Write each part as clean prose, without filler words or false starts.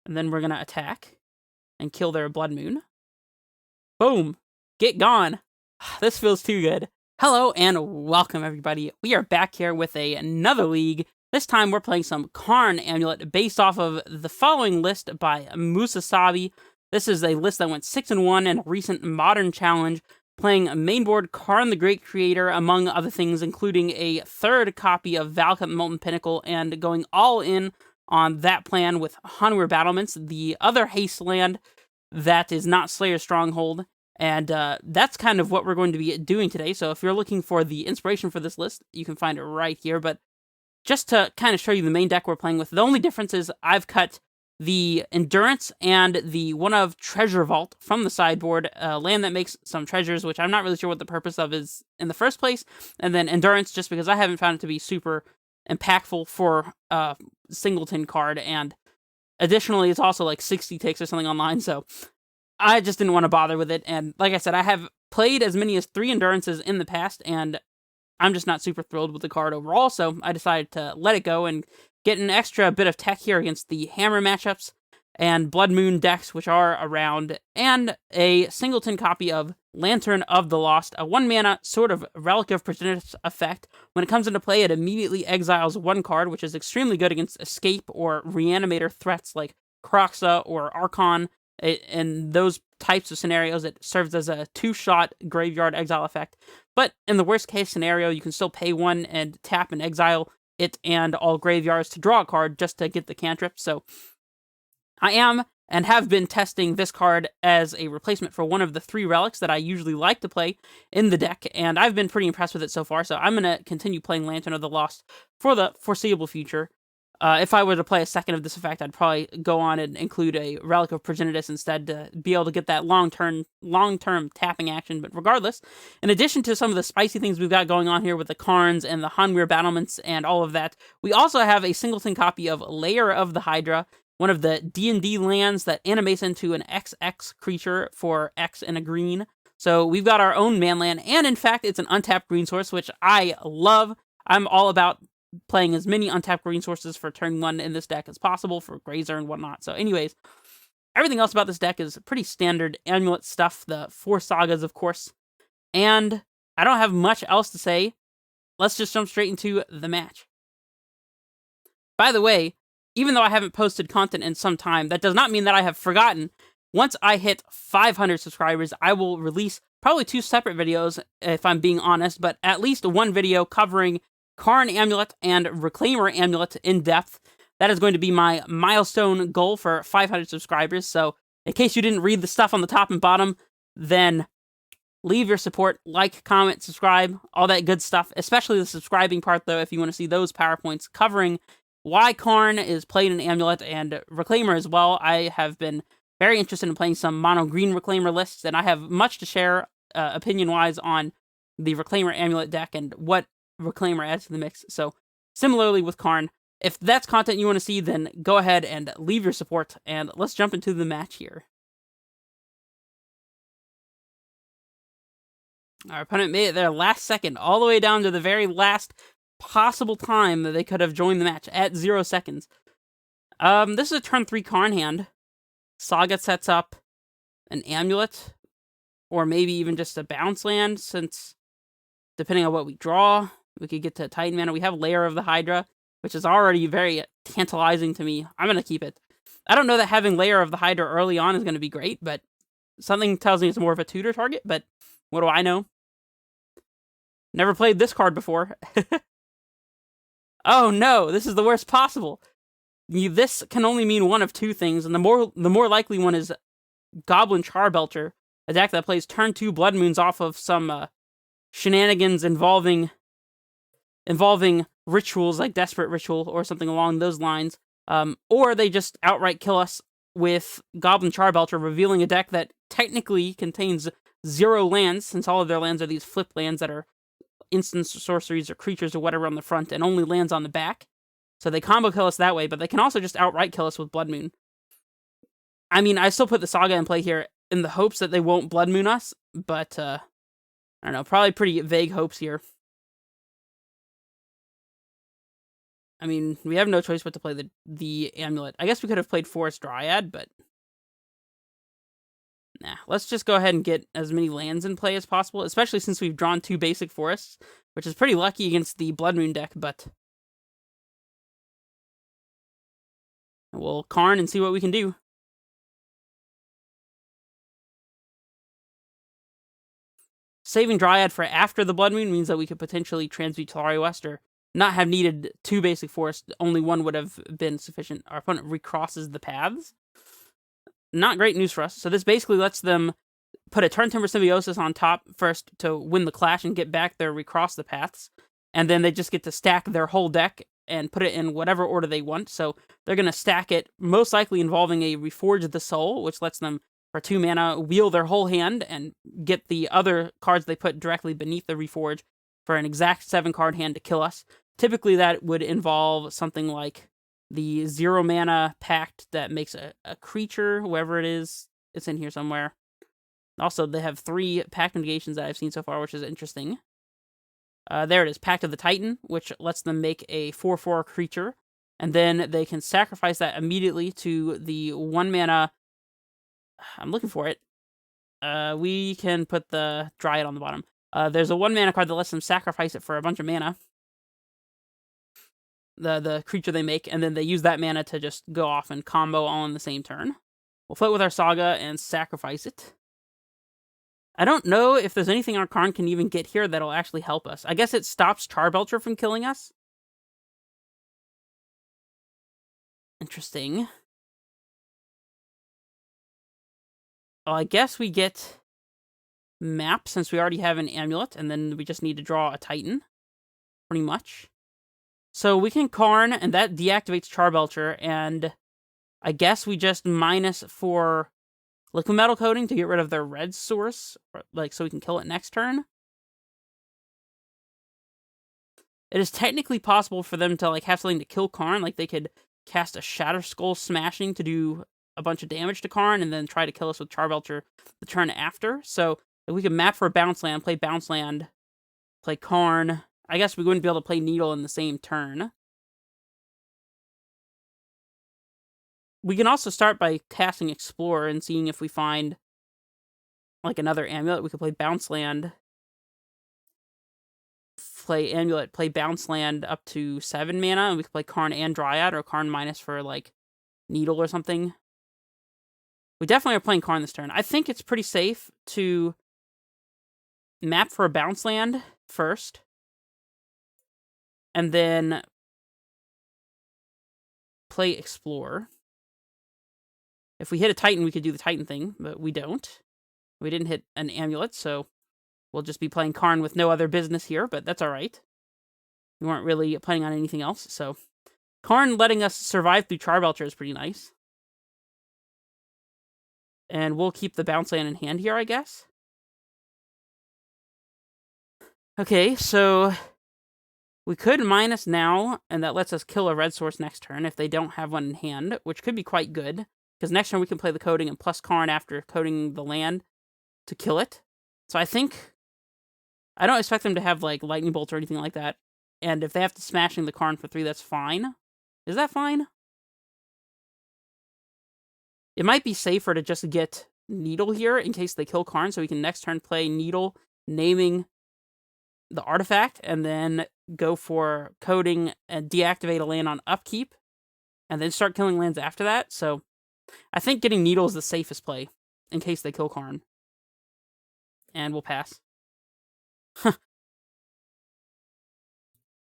And then we're going to attack and kill their Blood Moon. Boom. Get gone. This feels too good. Hello and welcome, everybody. We are back here with another league. This time we're playing some Karn Amulet based off of the following list by Musasabi. This is a list that went 6-1 in a recent modern challenge, playing mainboard Karn the Great Creator, among other things, including a third copy of Valka Molten Pinnacle, and going all in on that plan with Hanwir Battlements, the other haste land that is not Slayer's Stronghold. And that's kind of what we're going to be doing today. So if you're looking for the inspiration for this list, you can find it right here. But just to kind of show you the main deck we're playing with, the only difference is I've cut the Endurance and the one of Treasure Vault from the sideboard, land that makes some treasures, which I'm not really sure what the purpose of is in the first place. And then Endurance, just because I haven't found it to be super impactful for a singleton card. And additionally, it's also like 60 ticks or something online, so I just didn't want to bother with it. And like I said, I have played as many as 3 Endurances in the past, and I'm just not super thrilled with the card overall, so I decided to let it go and get an extra bit of tech here against the Hammer matchups and Blood Moon decks, which are around, and a singleton copy of Lantern of the Lost, a 1-mana sort of Relic of Progenitus effect. When it comes into play, it immediately exiles 1 card, which is extremely good against Escape or Reanimator threats like Kroxa or Archon. In those types of scenarios, it serves as a 2-shot graveyard exile effect. But in the worst case scenario, you can still pay 1 and tap and exile it and all graveyards to draw a card just to get the cantrip. So I am and have been testing this card as a replacement for one of the 3 relics that I usually like to play in the deck, and I've been pretty impressed with it so far, so I'm going to continue playing Lantern of the Lost for the foreseeable future. If I were to play a second of this effect, I'd probably go on and include a Relic of Progenitus instead to be able to get that long-term tapping action. But regardless, in addition to some of the spicy things we've got going on here with the Karns and the Hanwir Battlements and all of that, we also have a singleton copy of Lair of the Hydra, one of the D&D lands that animates into an XX creature for X and a green. So we've got our own man land, and in fact, it's an untapped green source, which I love. I'm all about playing as many untapped green sources for turn 1 in this deck as possible for Grazer and whatnot. So anyways, everything else about this deck is pretty standard Amulet stuff, the 4 sagas, of course. And I don't have much else to say. Let's just jump straight into the match. By the way, even though I haven't posted content in some time, that does not mean that I have forgotten. Once I hit 500 subscribers, I will release probably 2 separate videos, if I'm being honest, but at least 1 video covering Karn Amulet and Reclaimer Amulet in depth. That is going to be my milestone goal for 500 subscribers, so in case you didn't read the stuff on the top and bottom, then leave your support, like, comment, subscribe, all that good stuff, especially the subscribing part, though, if you want to see those PowerPoints covering why Karn is played in Amulet and Reclaimer as well. I have been very interested in playing some mono-green Reclaimer lists, and I have much to share opinion-wise on the Reclaimer Amulet deck and what Reclaimer adds to the mix. So similarly with Karn, if that's content you want to see, then go ahead and leave your support, and let's jump into the match here. Our opponent made it their last second, all the way down to the very last possible time that they could have joined the match, at 0 seconds. This is a turn 3 Karn hand. Saga sets up an Amulet, or maybe even just a bounce land, since depending on what we draw, we could get to Titan Mana. We have Lair of the Hydra, which is already very tantalizing to me. I'm going to keep it. I don't know that having Lair of the Hydra early on is going to be great, but something tells me it's more of a tutor target, but what do I know? Never played this card before. Oh no, this is the worst possible. This can only mean one of 2 things, and the more likely one is Goblin Charbelcher, a deck that plays turn 2 Blood Moons off of some shenanigans involving rituals like Desperate Ritual or something along those lines, or they just outright kill us with Goblin Charbelcher, revealing a deck that technically contains 0 lands, since all of their lands are these flip lands that are instants or sorceries or creatures or whatever on the front, and only lands on the back. So they combo kill us that way, but they can also just outright kill us with Blood Moon. I mean, I still put the Saga in play here in the hopes that they won't Blood Moon us, but I don't know, probably pretty vague hopes here. I mean, we have no choice but to play the Amulet. I guess we could have played Forest Dryad, but nah. Let's just go ahead and get as many lands in play as possible, especially since we've drawn 2 basic forests, which is pretty lucky against the Blood Moon deck, but we'll Karn and see what we can do. Saving Dryad for after the Blood Moon means that we could potentially transmute Talari West or not have needed 2 basic forests. Only one would have been sufficient. Our opponent recrosses the paths. Not great news for us. So this basically lets them put a Turn Timber Symbiosis on top first to win the clash and get back their recross the paths. And then they just get to stack their whole deck and put it in whatever order they want. So they're going to stack it, most likely involving a Reforge the Soul, which lets them, for 2 mana, wheel their whole hand and get the other cards they put directly beneath the Reforge for an exact 7-card hand to kill us. Typically that would involve something like the 0 mana pact that makes a creature, whoever it is. It's in here somewhere. Also, they have 3 pact negations that I've seen so far, which is interesting. There it is, Pact of the Titan, which lets them make a 4/4 creature. And then they can sacrifice that immediately to the 1 mana... I'm looking for it. We can put the Dryad on the bottom. There's a 1 mana card that lets them sacrifice it for a bunch of mana. The creature they make, and then they use that mana to just go off and combo all in the same turn. We'll float with our Saga and sacrifice it. I don't know if there's anything our Karn can even get here that'll actually help us. I guess it stops Charbelcher from killing us. Interesting. Well, I guess we get map since we already have an Amulet, and then we just need to draw a Titan. Pretty much. So we can Karn, and that deactivates Charbelcher, and I guess we just minus for Liquid Metal Coating to get rid of their red source, like so we can kill it next turn. It is technically possible for them to like have something to kill Karn, like they could cast a Shatter Skull Smashing to do a bunch of damage to Karn, and then try to kill us with Charbelcher the turn after. So if we could map for a bounce land, play bounce land, play Karn. I guess we wouldn't be able to play Needle in the same turn. We can also start by casting Explorer and seeing if we find like another Amulet. We could play Bounce Land, play Amulet, play Bounce Land up to 7 mana, and we could play Karn and Dryad, or Karn minus for like Needle or something. We definitely are playing Karn this turn. I think it's pretty safe to map for a Bounce Land first, and then play Explorer. If we hit a Titan, we could do the Titan thing, but we don't. We didn't hit an Amulet, so we'll just be playing Karn with no other business here, but that's alright. We weren't really planning on anything else, so... Karn letting us survive through Charbelcher is pretty nice. And we'll keep the Bounce Land in hand here, I guess. Okay, so... we could minus now, and that lets us kill a red source next turn if they don't have one in hand, which could be quite good. Because next turn we can play the Coding and plus Karn after coding the land to kill it. So I think... I don't expect them to have, like, Lightning Bolt or anything like that. And if they have to Smashing the Karn for 3, that's fine. Is that fine? It might be safer to just get Needle here in case they kill Karn, so we can next turn play Needle, naming the artifact, and then go for Coding and deactivate a land on upkeep, and then start killing lands after that. So I think getting Needle is the safest play in case they kill Karn. And we'll pass.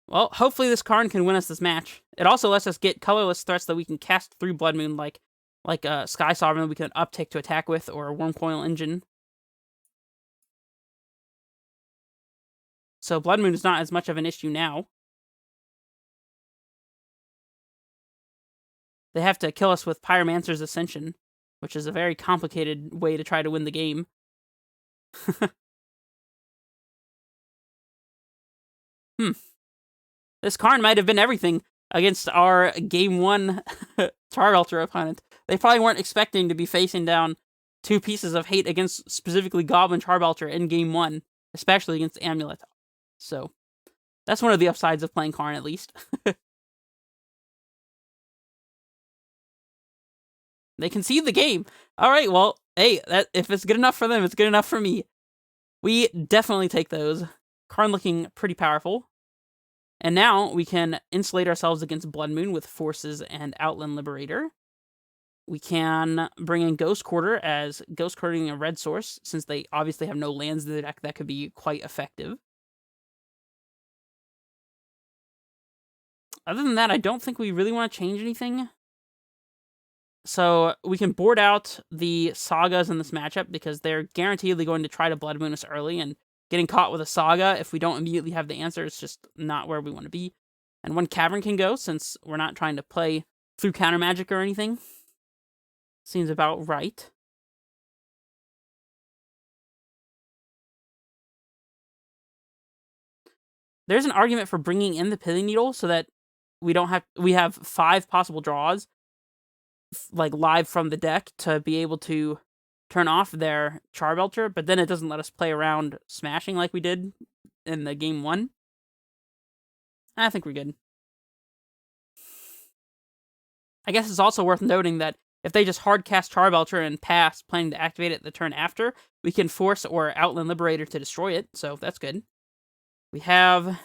Well, hopefully this Karn can win us this match. It also lets us get colorless threats that we can cast through Blood Moon, like Sky Sovereign that we can uptick to attack with, or Wormcoil Engine. So Blood Moon is not as much of an issue now. They have to kill us with Pyromancer's Ascension, which is a very complicated way to try to win the game. This Karn might have been everything against our Game 1 Charbelcher opponent. They probably weren't expecting to be facing down 2 pieces of hate against specifically Goblin Charbelcher in Game 1, especially against Amulet. So, that's one of the upsides of playing Karn, at least. They concede the game. All right, well, hey, if it's good enough for them, it's good enough for me. We definitely take those. Karn looking pretty powerful. And now we can insulate ourselves against Blood Moon with Forces and Outland Liberator. We can bring in Ghost Quarter as Ghost Quartering a red source, since they obviously have no lands in the deck. That could be quite effective. Other than that, I don't think we really want to change anything. So we can board out the Sagas in this matchup because they're guaranteedly going to try to Blood Moon us early, and getting caught with a Saga if we don't immediately have the answer is just not where we want to be. And one Cavern can go, since we're not trying to play through counter magic or anything. Seems about right. There's an argument for bringing in the Pithing Needle so that we have 5 possible draws, like live from the deck, to be able to turn off their Charbelcher, but then it doesn't let us play around smashing like we did in the game 1. I think we're good. I guess it's also worth noting that if they just hard cast Charbelcher and pass, planning to activate it the turn after, we can force or Outland Liberator to destroy it, so that's good. We have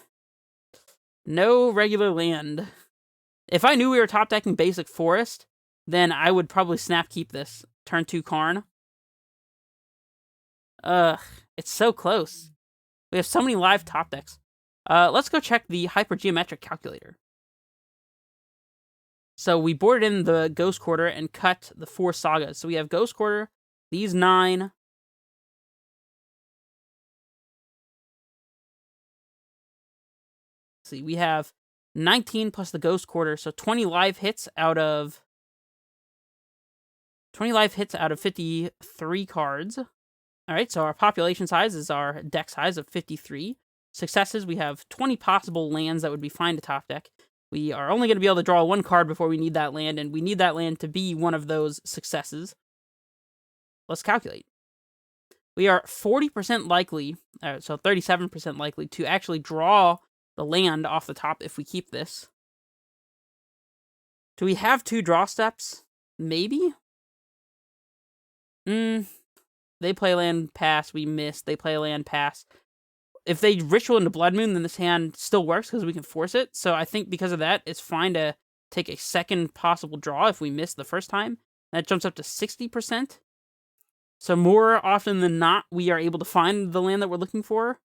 no regular land. If I knew we were top decking basic forest, then I would probably snap keep this. Turn 2 Karn. Ugh, it's so close. We have so many live top decks. Let's go check the hypergeometric calculator. So we boarded in the Ghost Quarter and cut the 4 Sagas. So we have Ghost Quarter, these 9. Let's see, we have 19 plus the Ghost Quarter, so 20 live hits out of 53 cards. All right, so our population size is our deck size of 53. Successes, we have 20 possible lands that would be fine to top deck. We are only going to be able to draw 1 card before we need that land, and we need that land to be one of those successes. Let's calculate. We are 40% likely, so 37% likely, to actually draw the land off the top if we keep this. Do we have 2 draw steps? Maybe? They play land, pass, we miss. They play land, pass. If they ritual into Blood Moon, then this hand still works because we can force it. So I think because of that, it's fine to take a second possible draw if we miss the first time. That jumps up to 60%. So more often than not, we are able to find the land that we're looking for.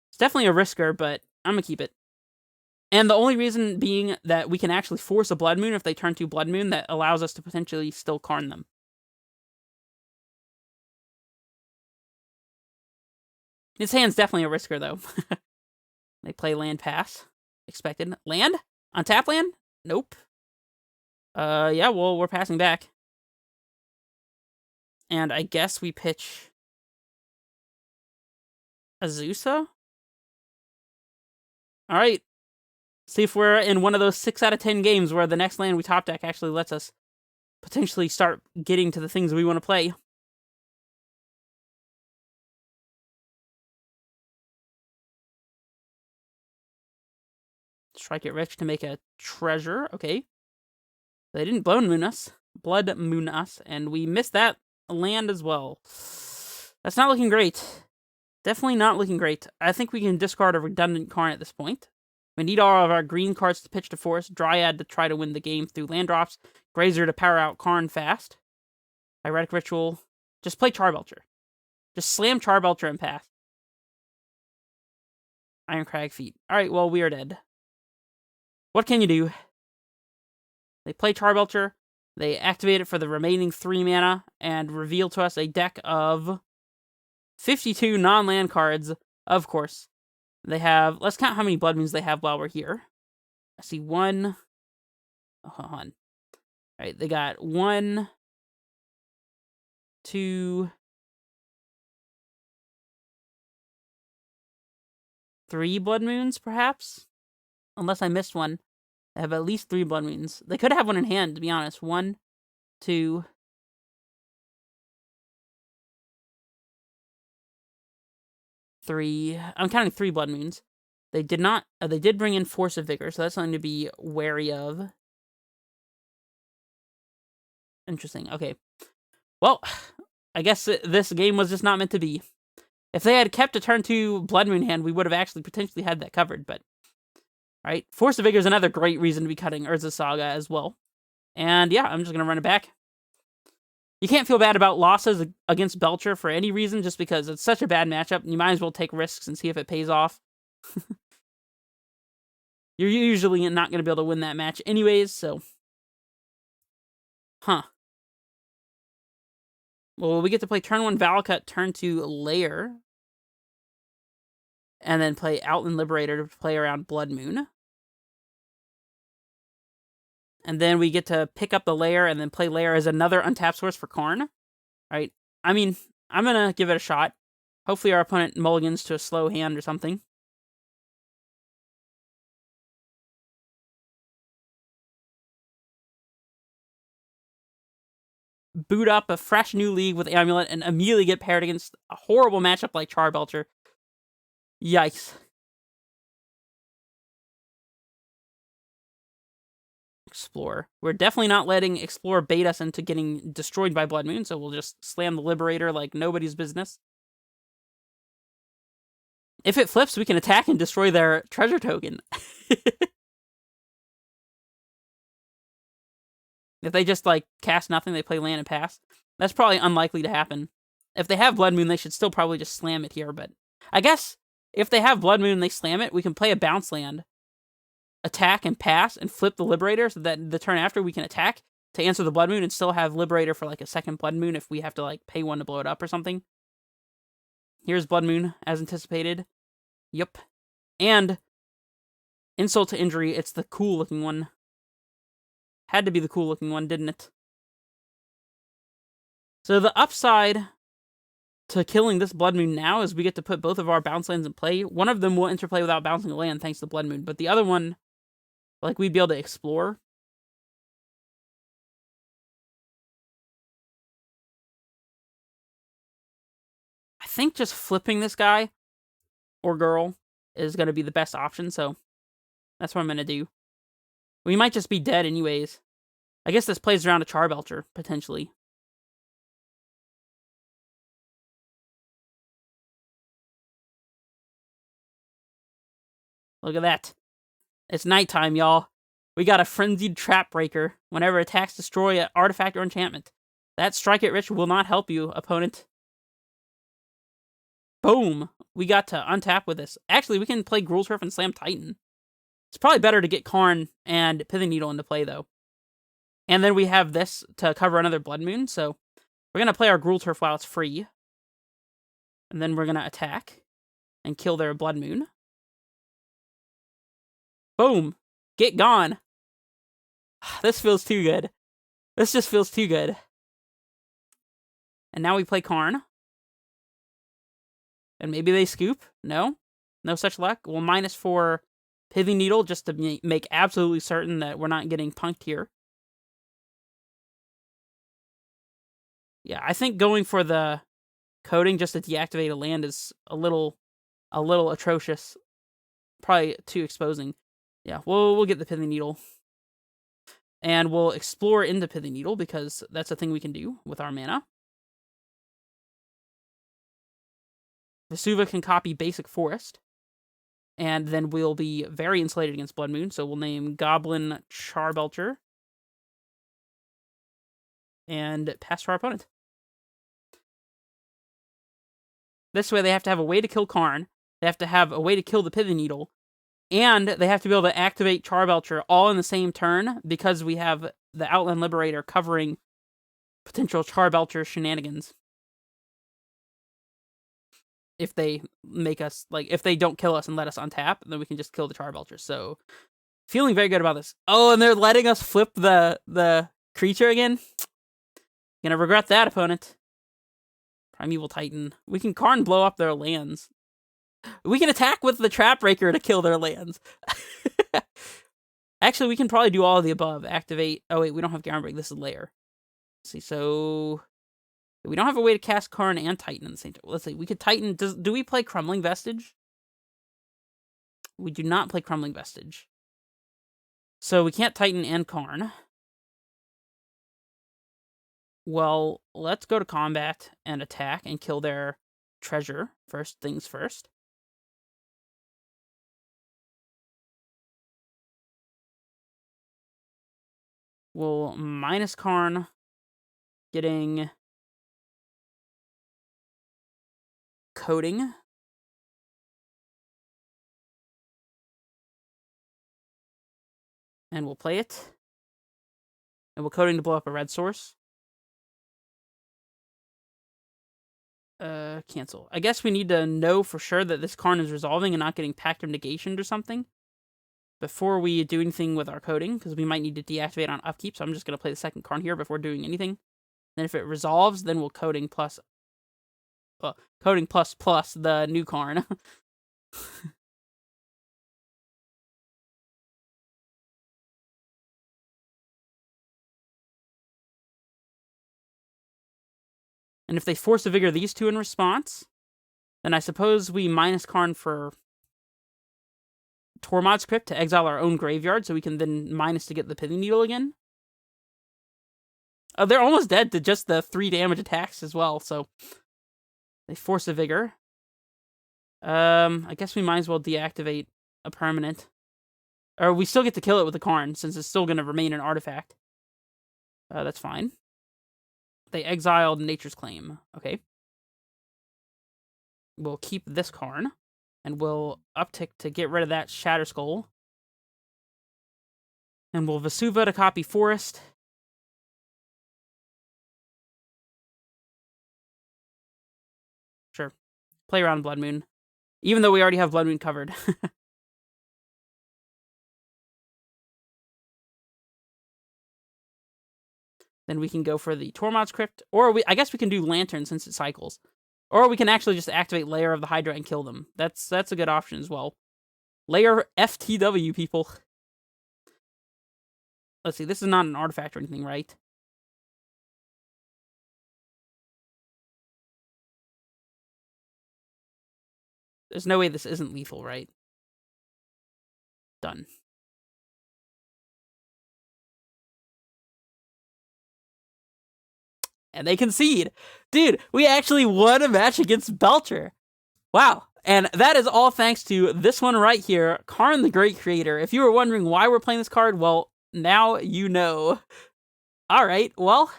It's definitely a risker, but I'm going to keep it. And the only reason being that we can actually force a Blood Moon if they turn 2 Blood Moon that allows us to potentially still Karn them. This hand's definitely a risker, though. They play land, pass. Expected. Land? Untap land? Nope. Yeah, well, we're passing back. And I guess we pitch Azusa? Alright. See if we're in one of those 6 out of 10 games where the next land we top deck actually lets us potentially start getting to the things we want to play. Strike it rich to make a treasure. Okay. They didn't Blood Moon us, and we missed that land as well. That's not looking great. Definitely not looking great. I think we can discard a redundant Karn at this point. We need all of our green cards to pitch to forest, Dryad to try to win the game through land drops, Grazer to power out Karn fast. Hieratic Ritual. Just play Charbelcher. Just slam Charbelcher and pass. Iron Crag Feet. Alright, well, we are dead. What can you do? They play Charbelcher, they activate it for the remaining 3 mana, and reveal to us a deck of 52 non-land cards, of course. They have, let's count how many Blood Moons they have while we're here. I see 1. Oh, hold on. Alright, they got 1, 2, 3 Blood Moons, perhaps? Unless I missed one. They have at least 3 Blood Moons. They could have one in hand, to be honest. 1, 2, 3. I'm counting 3 Blood Moons. They did not. They did bring in Force of Vigor, so that's something to be wary of. Interesting. Okay. Well, I guess this game was just not meant to be. If they had kept a turn 2 Blood Moon hand, we would have actually potentially had that covered, but... Alright, Force of Vigor is another great reason to be cutting Urza's Saga as well. And yeah, I'm just going to run it back. You can't feel bad about losses against Belcher for any reason, just because it's such a bad matchup, and you might as well take risks and see if it pays off. You're usually not going to be able to win that match anyways, so... Huh. Well, we get to play turn 1 Valakut, turn 2 Lair. And then play Outland Liberator to play around Blood Moon. And then we get to pick up the Lair and then play Lair as another untap source for Karn. Alright, I mean, I'm going to give it a shot. Hopefully our opponent mulligans to a slow hand or something. Boot up a fresh new league with Amulet and immediately get paired against a horrible matchup like Charbelcher. Yikes. Explore. We're definitely not letting Explore bait us into getting destroyed by Blood Moon, so we'll just slam the Liberator like nobody's business. If it flips, we can attack and destroy their treasure token. If they just, like, cast nothing, they play land and pass. That's probably unlikely to happen. If they have Blood Moon, they should still probably just slam it here, but... I guess, if they have Blood Moon and they slam it, we can play a bounce land. Attack and pass and flip the Liberator so that the turn after we can attack to answer the Blood Moon and still have Liberator for, like, a second Blood Moon if we have to, like, pay one to blow it up or something. Here's Blood Moon, as anticipated. Yep. And, insult to injury, it's the cool-looking one. Had to be the cool-looking one, didn't it? So the upside to killing this Blood Moon now is we get to put both of our bounce lands in play. One of them will interplay without bouncing a land thanks to Blood Moon, but the other one, like, we'd be able to explore. I think just flipping this guy, or girl, is going to be the best option, so that's what I'm going to do. We might just be dead anyways. I guess this plays around a Charbelcher, potentially. Look at that. It's nighttime, y'all. We got a Frenzied Trap Breaker. Whenever attacks destroy an artifact or enchantment. That Strike It Rich will not help you, opponent. Boom! We got to untap with this. Actually, we can play Gruul Turf and Slam Titan. It's probably better to get Karn and Pithing Needle into play, though. And then we have this to cover another Blood Moon, so we're going to play our Gruul Turf while it's free. And then we're going to attack and kill their Blood Moon. Boom! Get gone! This feels too good. This just feels too good. And now we play Karn. And maybe they scoop? No? No such luck? Well, -4 Pithing Needle just to make absolutely certain that we're not getting punked here. Yeah, I think going for the coding just to deactivate a land is a little atrocious. Probably too exposing. Yeah, we'll get the Pithing Needle. And we'll explore into Pithing Needle because that's a thing we can do with our mana. Vesuva can copy Basic Forest. And then we'll be very insulated against Blood Moon, so we'll name Goblin Charbelcher. And pass to our opponent. This way they have to have a way to kill Karn, they have to have a way to kill the Pithing Needle, and they have to be able to activate Charbelcher all in the same turn because we have the Outland Liberator covering potential Charbelcher shenanigans. If they make us, like, if they don't kill us and let us untap, then we can just kill the Charbelcher. So, feeling very good about this. Oh, and they're letting us flip the creature again? Gonna regret that, opponent. Primeval Titan. We can Karn blow up their lands. We can attack with the Trap Breaker to kill their lands. Actually, we can probably do all of the above. Activate. Oh, wait, we don't have Groundbreak. This is Lair. Let's see, so... We don't have a way to cast Karn and Titan in the same time. Let's see, we could Titan... Do we play Crumbling Vestige? We do not play Crumbling Vestige. So we can't Titan and Karn. Well, let's go to combat and attack and kill their treasure. First things first. We'll minus Karn, getting coding. And we'll play it. And we'll coding to blow up a red source. Cancel. I guess we need to know for sure that this Karn is resolving and not getting pact of negation or something before we do anything with our coding, because we might need to deactivate on upkeep, so I'm just going to play the second Karn here before doing anything. Then if it resolves, then we'll coding plus the new Karn. And if they force a vigor these two in response, then I suppose we minus Karn for Tormod's Crypt to exile our own graveyard, so we can then minus to get the Pithing Needle again. They're almost dead to just the 3 damage attacks as well, so they force a vigor. I guess we might as well deactivate a permanent. Or we still get to kill it with the Karn, since it's still going to remain an artifact. That's fine. They exiled Nature's Claim. Okay. We'll keep this Karn, and we'll uptick to get rid of that Shatter Skull. And we'll Vesuva to copy Forest. Sure. Play around Blood Moon. Even though we already have Blood Moon covered. Then we can go for the Tormod's Crypt. Or I guess we can do Lantern since it cycles. Or we can actually just activate Lair of the Hydra and kill them. That's a good option as well. Lair FTW, people. Let's see, this is not an artifact or anything, right? There's no way this isn't lethal, right? Done. And they concede. Dude, we actually won a match against Belcher. Wow. And that is all thanks to this one right here, Karn the Great Creator. If you were wondering why we're playing this card, well, now you know. All right, well.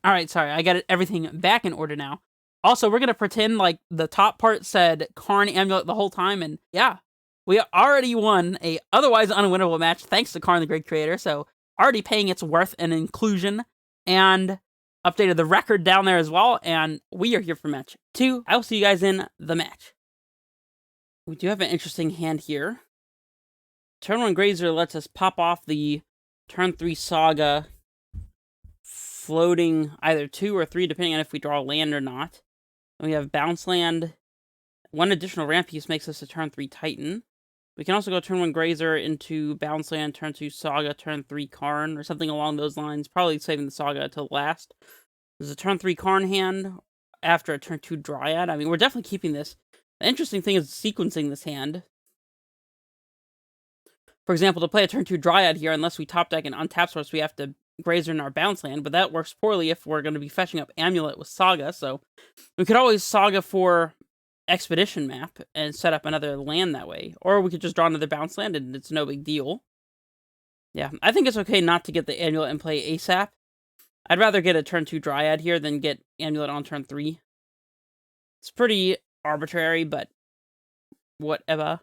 All right, sorry, I got everything back in order now. Also, we're going to pretend like the top part said Karn Amulet the whole time, and yeah, we already won a otherwise unwinnable match thanks to Karn the Great Creator, so already paying its worth and inclusion, and updated the record down there as well, and we are here for match 2. I will see you guys in the match. We do have an interesting hand here. Turn 1 Grazer lets us pop off the turn 3 Saga, floating either 2 or 3, depending on if we draw land or not. And we have Bounce Land. 1 additional ramp piece makes us a turn 3 Titan. We can also go turn 1 Grazer into Bounce Land, turn 2 Saga, turn 3 Karn, or something along those lines. Probably saving the Saga till last. There's a turn 3 Karn hand after a turn 2 Dryad. I mean, we're definitely keeping this. The interesting thing is sequencing this hand. For example, to play a turn 2 Dryad here, unless we top deck an untap source, we have to Grazer in our Bounce Land, but that works poorly if we're going to be fetching up Amulet with Saga, so we could always Saga for Expedition map and set up another land that way. Or we could just draw another Bounce Land and it's no big deal. Yeah, I think it's okay not to get the Amulet and play ASAP. I'd rather get a turn 2 Dryad here than get Amulet on turn 3. It's pretty arbitrary, but whatever.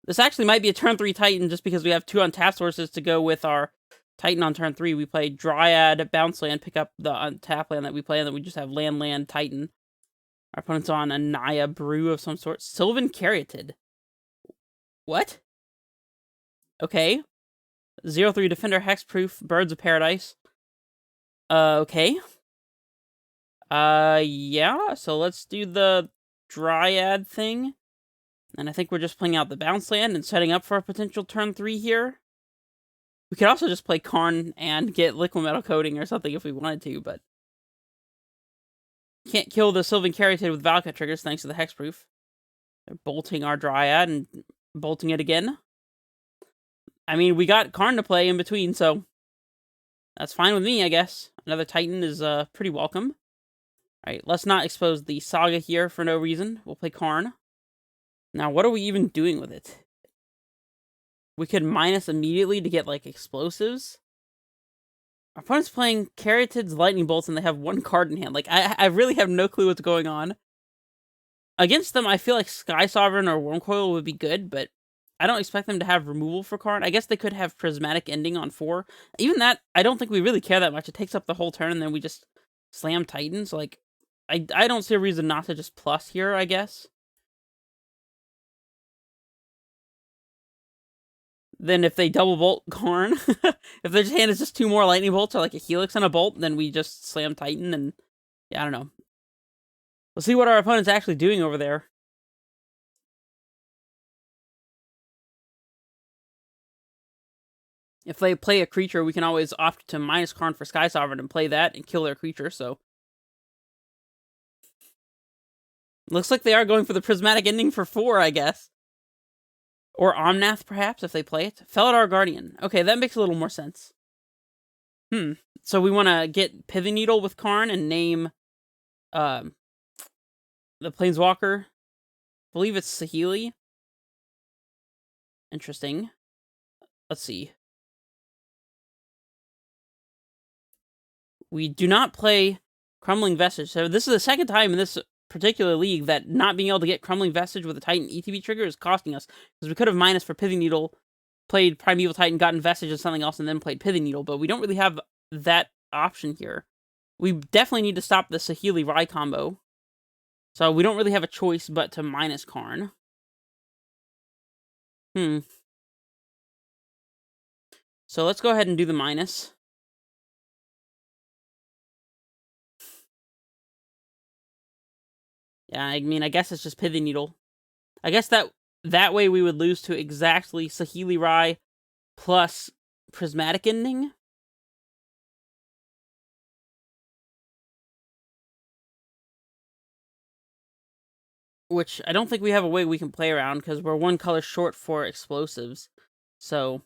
This actually might be a turn 3 Titan just because we have 2 untap sources to go with our Titan on turn 3. We play Dryad, Bounce Land, pick up the untap land that we play, and then we just have land, Titan. Our opponent's on a Naya Brew of some sort. Sylvan Caryatid. What? Okay. 0/3 Defender, Hexproof, Birds of Paradise. Okay. Yeah, so let's do the Dryad thing. And I think we're just playing out the Bounce Land and setting up for a potential turn 3 here. We could also just play Karn and get Liquid Metal Coating or something if we wanted to, but can't kill the Sylvan Caryatid with Valka triggers thanks to the Hexproof. They're bolting our Dryad and bolting it again. I mean, we got Karn to play in between, so That's fine with me, I guess. Another Titan is pretty welcome. Alright, let's not expose the Saga here for no reason. We'll play Karn. Now, what are we even doing with it? We could minus immediately to get, like, explosives. Our opponent's playing Caryatid's Lightning Bolts, and they have one card in hand. Like, I really have no clue what's going on. Against them, I feel like Sky Sovereign or Wormcoil would be good, but I don't expect them to have removal for Karn. I guess they could have Prismatic Ending on 4. Even that, I don't think we really care that much. It takes up the whole turn, and then we just slam Titans. Like, I don't see a reason not to just plus here, I guess. Then if they double bolt Karn, if their hand is just 2 more Lightning Bolts or like a Helix and a Bolt, then we just slam Titan, and yeah, I don't know. We'll see what our opponent's actually doing over there. If they play a creature, we can always opt to minus Karn for Sky Sovereign and play that and kill their creature, so. Looks like they are going for the Prismatic Ending for 4, I guess. Or Omnath, perhaps, if they play it. Felidar Guardian. Okay, that makes a little more sense. So we want to get Pithing Needle with Karn and name the Planeswalker. I believe it's Saheeli. Interesting. Let's see. We do not play Crumbling Vestige. So this is the second time in this particular league that not being able to get Crumbling Vestige with a Titan ETB trigger is costing us. Because we could have minus for Pithing Needle, played Primeval Titan, gotten Vestige and something else, and then played Pithing Needle. But we don't really have that option here. We definitely need to stop the Saheeli Rai combo. So we don't really have a choice but to minus Karn. So let's go ahead and do the minus. Yeah, I mean, I guess it's just Pithing Needle. I guess that way we would lose to exactly Saheeli Rai plus Prismatic Ending. Which I don't think we have a way we can play around because we're 1 color short for explosives. So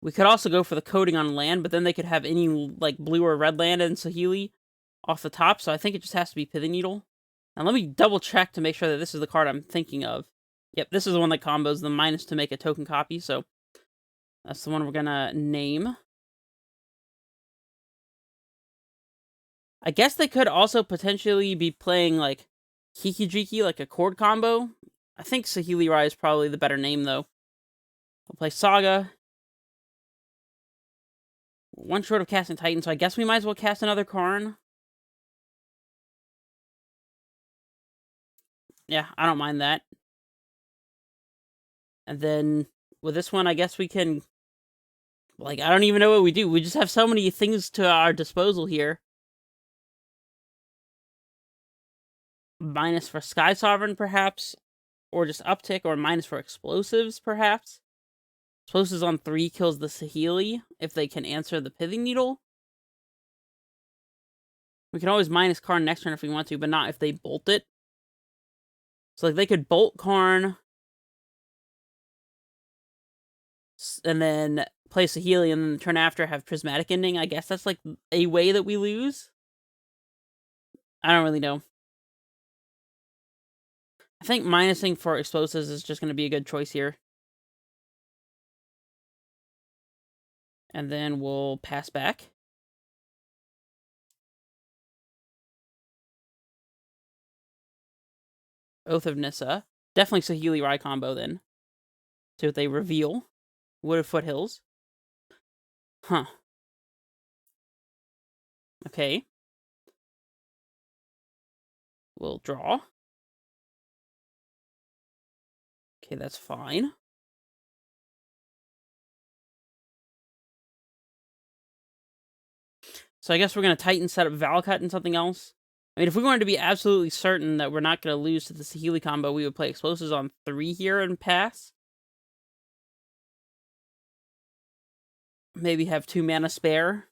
we could also go for the coding on land, but then they could have any like blue or red land in Saheeli off the top. So I think it just has to be Pithing Needle. And let me double check to make sure that this is the card I'm thinking of. Yep, this is the one that combos the minus to make a token copy. So that's the one we're gonna name. I guess they could also potentially be playing like Kiki-Jiki, like a chord combo. I think Saheeli Rai is probably the better name, though. We'll play Saga. 1 short of casting Titan, so I guess we might as well cast another Karn. Yeah, I don't mind that. And then with this one, I guess we can... Like, I don't even know what we do. We just have so many things to our disposal here. Minus for Sky Sovereign, perhaps. Or just uptick, or minus for explosives, perhaps. Explosives on 3 kills the Saheeli, if they can answer the Pithing Needle. We can always minus Karn next turn if we want to, but not if they bolt it. So, like, they could bolt Karn, and then play Saheeli, and then the turn after have Prismatic Ending. I guess that's, like, a way that we lose. I don't really know. I think minusing for explosives is just going to be a good choice here. And then we'll pass back. Oath of Nissa. Definitely Saheeli Rai combo then. See what they reveal. Wood of Foothills. Huh. Okay. We'll draw. Okay, that's fine. So I guess we're going to Titan set up Valakut and something else. I mean, if we wanted to be absolutely certain that we're not going to lose to the Saheeli combo, we would play Explosives on 3 here and pass. Maybe have 2 mana spare.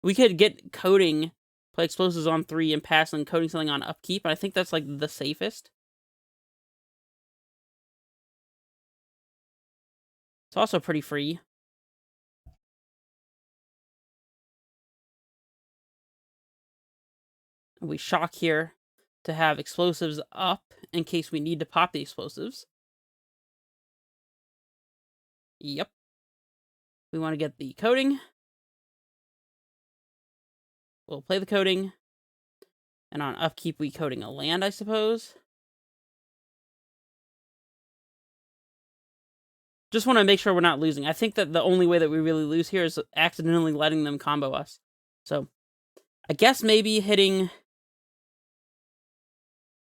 We could get Coding, play Explosives on 3 and pass, and Coding something on upkeep. I think that's, like, the safest. It's also pretty free. We shock here to have explosives up in case we need to pop the explosives. Yep. We want to get the coding. We'll play the coding. And on upkeep, we coding a land, I suppose. Just want to make sure we're not losing. I think that the only way that we really lose here is accidentally letting them combo us. So, I guess maybe hitting...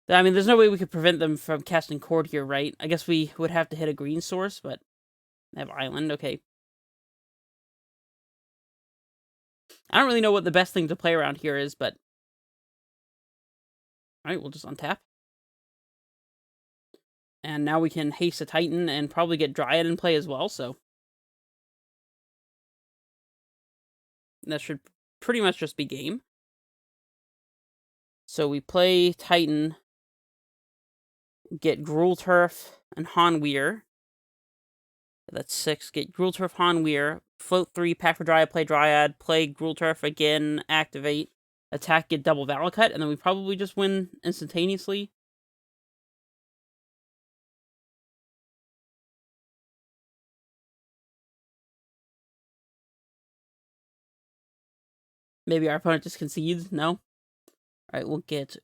I mean, there's no way we could prevent them from casting Cord here, right? I guess we would have to hit a green source, but... I have Island, okay. I don't really know what the best thing to play around here is, but... Alright, we'll just untap. And now we can haste a Titan and probably get Dryad in play as well, so... That should pretty much just be game. So we play Titan, get Gruul Turf and Hanweir. That's 6. Get Gruul Turf, Hanweir, float 3, pack for Dryad, play Gruul Turf again, activate, attack, get double Valakut, and then we probably just win instantaneously. Maybe our opponent just concedes? No? Alright, we'll get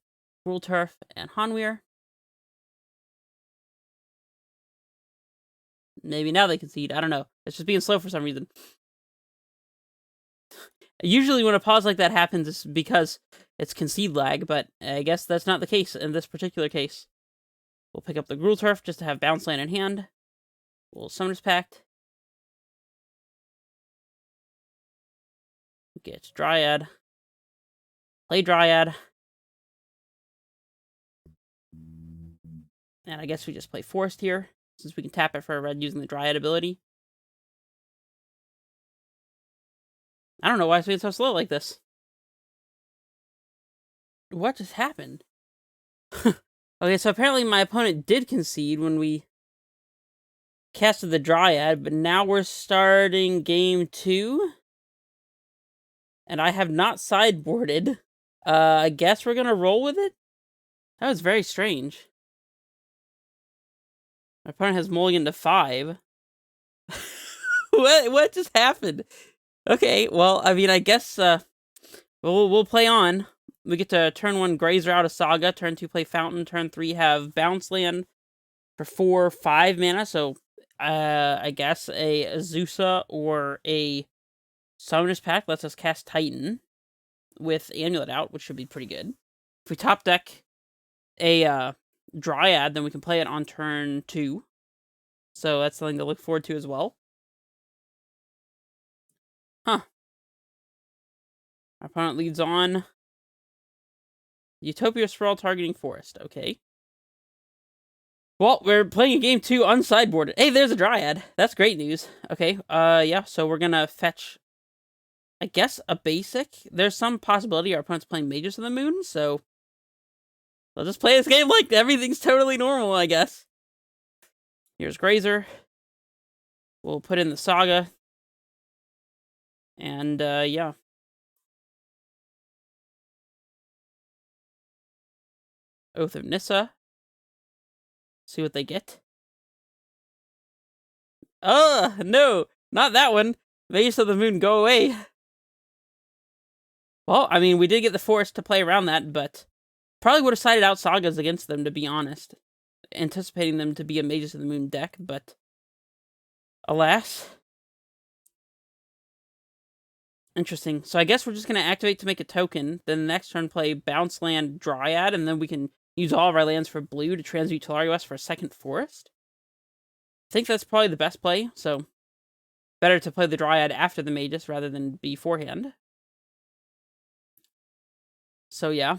Gruul Turf and Hanweir. Maybe now they concede. I don't know. It's just being slow for some reason. Usually when a pause like that happens, it's because it's concede lag, but I guess that's not the case in this particular case. We'll pick up the Gruul Turf just to have bounce land in hand. We'll Summoners Pact. Get Dryad. Play Dryad. And I guess we just play Forest here, since we can tap it for a red using the Dryad ability. I don't know why it's being so slow like this. What just happened? Okay, so apparently my opponent did concede when we casted the Dryad, but now we're starting game 2. And I have not sideboarded. I guess we're gonna roll with it? That was very strange. My opponent has mulligan to 5. What just happened? Okay, well, I mean, I guess we'll play on. We get to turn 1 Grazer out of Saga, turn 2 play Fountain, turn 3 have Bounce Land for 4, 5 mana, so I guess a Azusa or a Summoner's Pact lets us cast Titan with Amulet out, which should be pretty good. If we top deck a Dryad, then we can play it on turn 2. So that's something to look forward to as well. Huh. Our opponent leads on. Utopia Sprawl targeting Forest. Okay. Well, we're playing a game 2 unsideboarded. Hey, there's a Dryad. That's great news. Okay, yeah, so we're gonna fetch, I guess, a basic. There's some possibility our opponent's playing Mages of the Moon, so we'll just play this game like everything's totally normal, I guess. Here's Grazer. We'll put in the Saga. And, yeah. Oath of Nissa. See what they get. No! Not that one! Mages of the Moon, go away! Well, I mean, we did get the Forest to play around that, but probably would have sided out Sagas against them, to be honest. Anticipating them to be a Mages of the Moon deck, but alas. Interesting. So I guess we're just going to activate to make a token, then the next turn play Bounce Land Dryad, and then we can use all of our lands for blue to transmute Tolaria West for a second Forest. I think that's probably the best play, so better to play the Dryad after the Magus rather than beforehand. So yeah.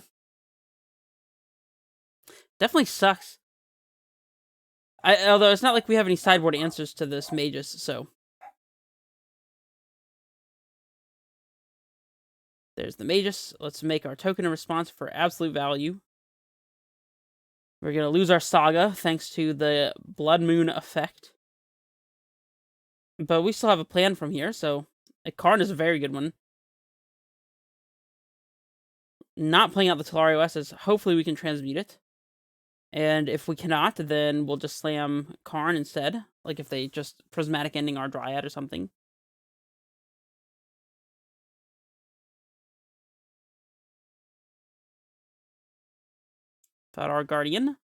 Definitely sucks. Although it's not like we have any sideboard answers to this Magus, so. There's the Magus. Let's make our token in response for absolute value. We're going to lose our Saga, thanks to the Blood Moon effect. But we still have a plan from here, so... Karn is a very good one. not playing out the Tolario S is hopefully we can transmute it. And if we cannot, then we'll just slam Karn instead. Like if they just prismatic ending our Dryad or something. Without our Guardian.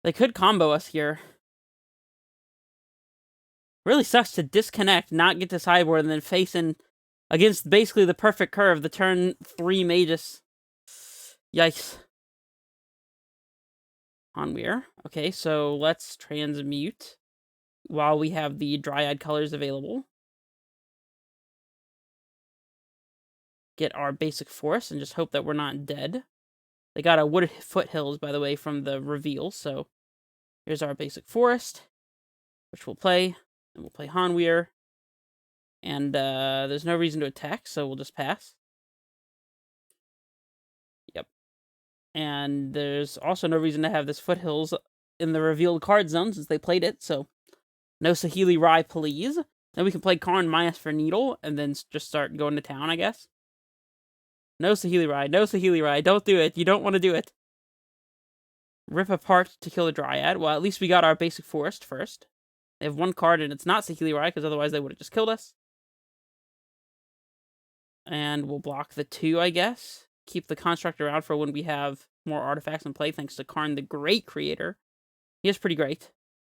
They could combo us here. Really sucks to disconnect, not get to sideboard, and then face in against basically the perfect curve, the turn 3 Magus. Yikes. Onweir. Okay, so let's transmute while we have the Dryad colors available. Get our basic forest and just hope that we're not dead. They got a wooded foothills, by the way, from the reveal, so here's our basic forest, which we'll play. And we'll play Onweir. And there's no reason to attack, so we'll just pass. Yep. And there's also no reason to have this foothills in the revealed card zone since they played it, so no Saheeli Rai, please. Then we can play Karn minus for Needle, and then just start going to town, I guess. No Saheeli Rai, no Saheeli Rai, don't do it, you don't want to do it. Rip apart to kill the Dryad. Well, at least we got our basic forest first. They have one card, and it's not Saheeli Rai, because otherwise they would have just killed us. And we'll block the 2, I guess. Keep the construct around for when we have more artifacts in play, thanks to Karn, the great creator. He is pretty great.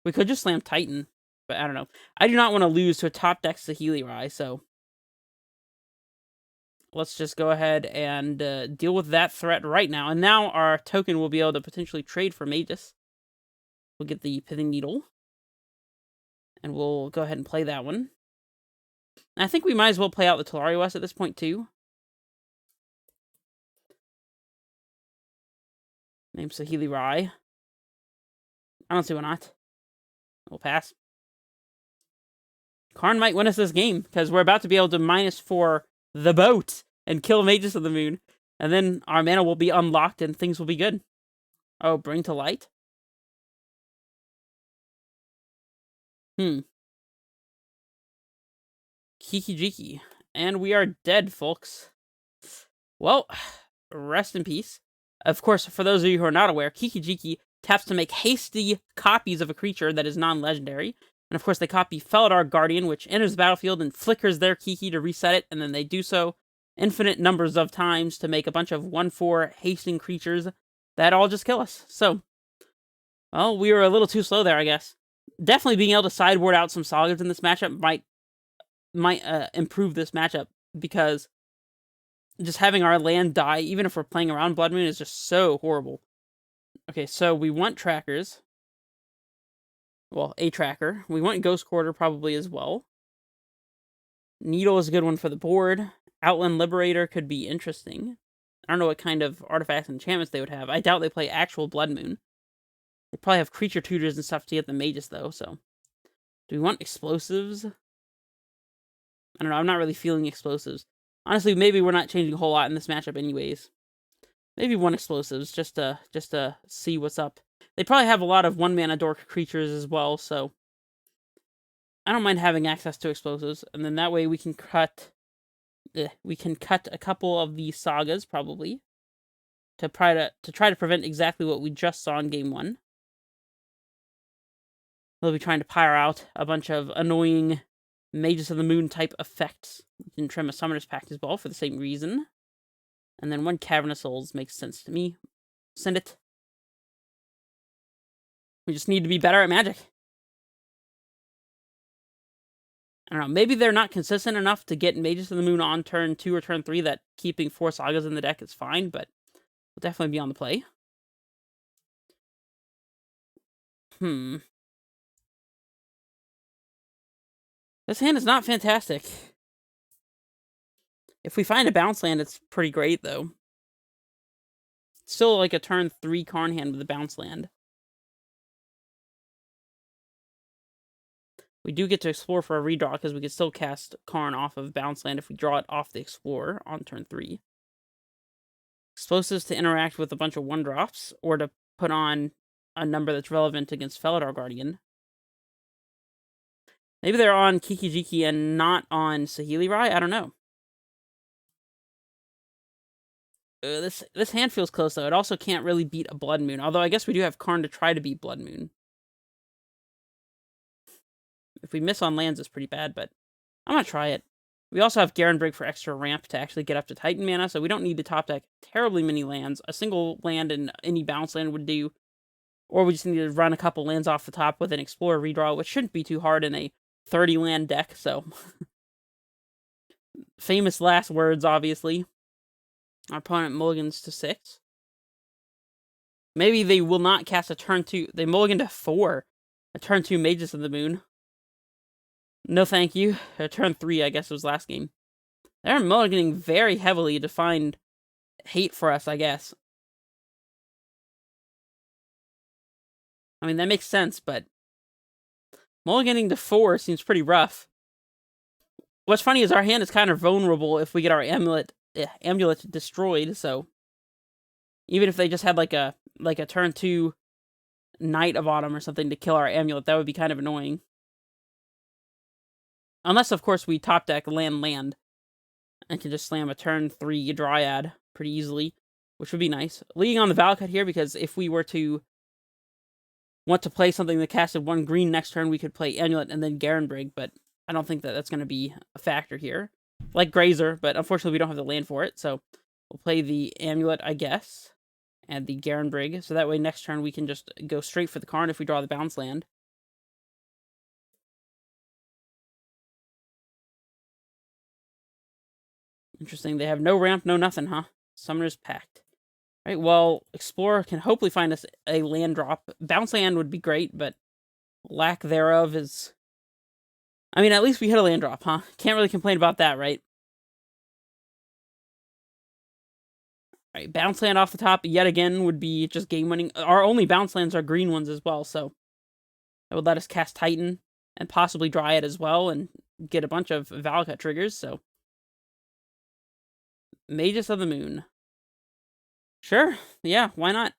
We could just slam Titan, but I don't know. I do not want to lose to a top deck Saheeli Rai, so let's just go ahead and deal with that threat right now. And now our token will be able to potentially trade for Magus. We'll get the Pithing Needle. And we'll go ahead and play that one. And I think we might as well play out the Tolario S at this point, too. Name Saheeli Rai. I don't see why not. We'll pass. Karn might win us this game, because we're about to be able to -4 the boat and kill Magus of the Moon. And then our mana will be unlocked and things will be good. Oh, Bring to Light? Kiki-Jiki. And we are dead, folks. Well, rest in peace. Of course, for those of you who are not aware, Kiki-Jiki taps to make hasty copies of a creature that is non-legendary. And of course, they copy Felidar Guardian, which enters the battlefield and flickers their Kiki to reset it, and then they do so infinite numbers of times to make a bunch of 1/4 hasting creatures that all just kill us. So, well, we were a little too slow there, I guess. Definitely being able to sideboard out some Sagas in this matchup might improve this matchup, because just having our land die, even if we're playing around Blood Moon, is just so horrible. Okay, so we want trackers. Well, a tracker. We want Ghost Quarter probably as well. Needle is a good one for the board. Outland Liberator could be interesting. I don't know what kind of artifacts and enchantments they would have. I doubt they play actual Blood Moon. They probably have creature tutors and stuff to get the Magus, though, so. Do we want explosives? I don't know, I'm not really feeling explosives. Honestly, maybe we're not changing a whole lot in this matchup anyways. Maybe one explosives, just to see what's up. They probably have a lot of 1-mana dork creatures as well, so I don't mind having access to explosives. And then that way we can cut a couple of these Sagas, probably, to try to prevent exactly what we just saw in Game 1. They'll be trying to pyre out a bunch of annoying Magus of the Moon type effects. We can trim a Summoner's Pact as well for the same reason. And then one Cavern of Souls makes sense to me. Send it. We just need to be better at Magic. I don't know, maybe they're not consistent enough to get Magus of the Moon on turn 2 or turn 3 that keeping 4 Sagas in the deck is fine, but we'll definitely be on the play. This hand is not fantastic. If we find a bounce land, it's pretty great, though. It's still like a turn 3 Karn hand with a bounce land. We do get to explore for a redraw, because we can still cast Karn off of bounce land if we draw it off the Explorer on turn 3. Explosives to interact with a bunch of 1-drops, or to put on a number that's relevant against Felidar Guardian. Maybe they're on Kiki-Jiki and not on Saheeli Rai? I don't know. This hand feels close, though. It also can't really beat a Blood Moon. Although, I guess we do have Karn to try to beat Blood Moon. If we miss on lands, it's pretty bad, but I'm gonna try it. We also have Garenbrig for extra ramp to actually get up to Titan mana, so we don't need to top deck terribly many lands. A single land and any bounce land would do. Or we just need to run a couple lands off the top with an Explorer redraw, which shouldn't be too hard in a 30-land deck, so... Famous last words, obviously. Our opponent mulligans to 6. Maybe they will not cast a turn 2. They mulligan to 4. A turn 2 Mages of the Moon. No thank you. A turn 3, I guess, was last game. They're mulliganing very heavily to find hate for us, I guess. I mean, that makes sense, but... mulliganing to 4 seems pretty rough. What's funny is our hand is kind of vulnerable if we get our amulet destroyed, so... even if they just had like a turn 2 Knight of Autumn or something to kill our amulet, that would be kind of annoying. Unless, of course, we top deck land, and can just slam a turn 3 Dryad pretty easily, which would be nice. Leading on the Valakut here, because if we were to want to play something that casted 1 green next turn, we could play Amulet and then Garenbrig, but I don't think that that's going to be a factor here. Like Grazer, but unfortunately we don't have the land for it, so we'll play the Amulet, I guess, and the Garenbrig, so that way next turn we can just go straight for the Karn if we draw the bounce land. Interesting, they have no ramp, no nothing, huh? Summoner's Pact. Right, well, Explorer can hopefully find us a land drop. Bounce land would be great, but lack thereof is... I mean, at least we hit a land drop, huh? Can't really complain about that, right? Alright, bounce land off the top, yet again, would be just game-winning. Our only bounce lands are green ones as well, so... that would let us cast Titan, and possibly Dryad as well, and get a bunch of Valakut triggers, so... Mages of the Moon. Sure, yeah, why not?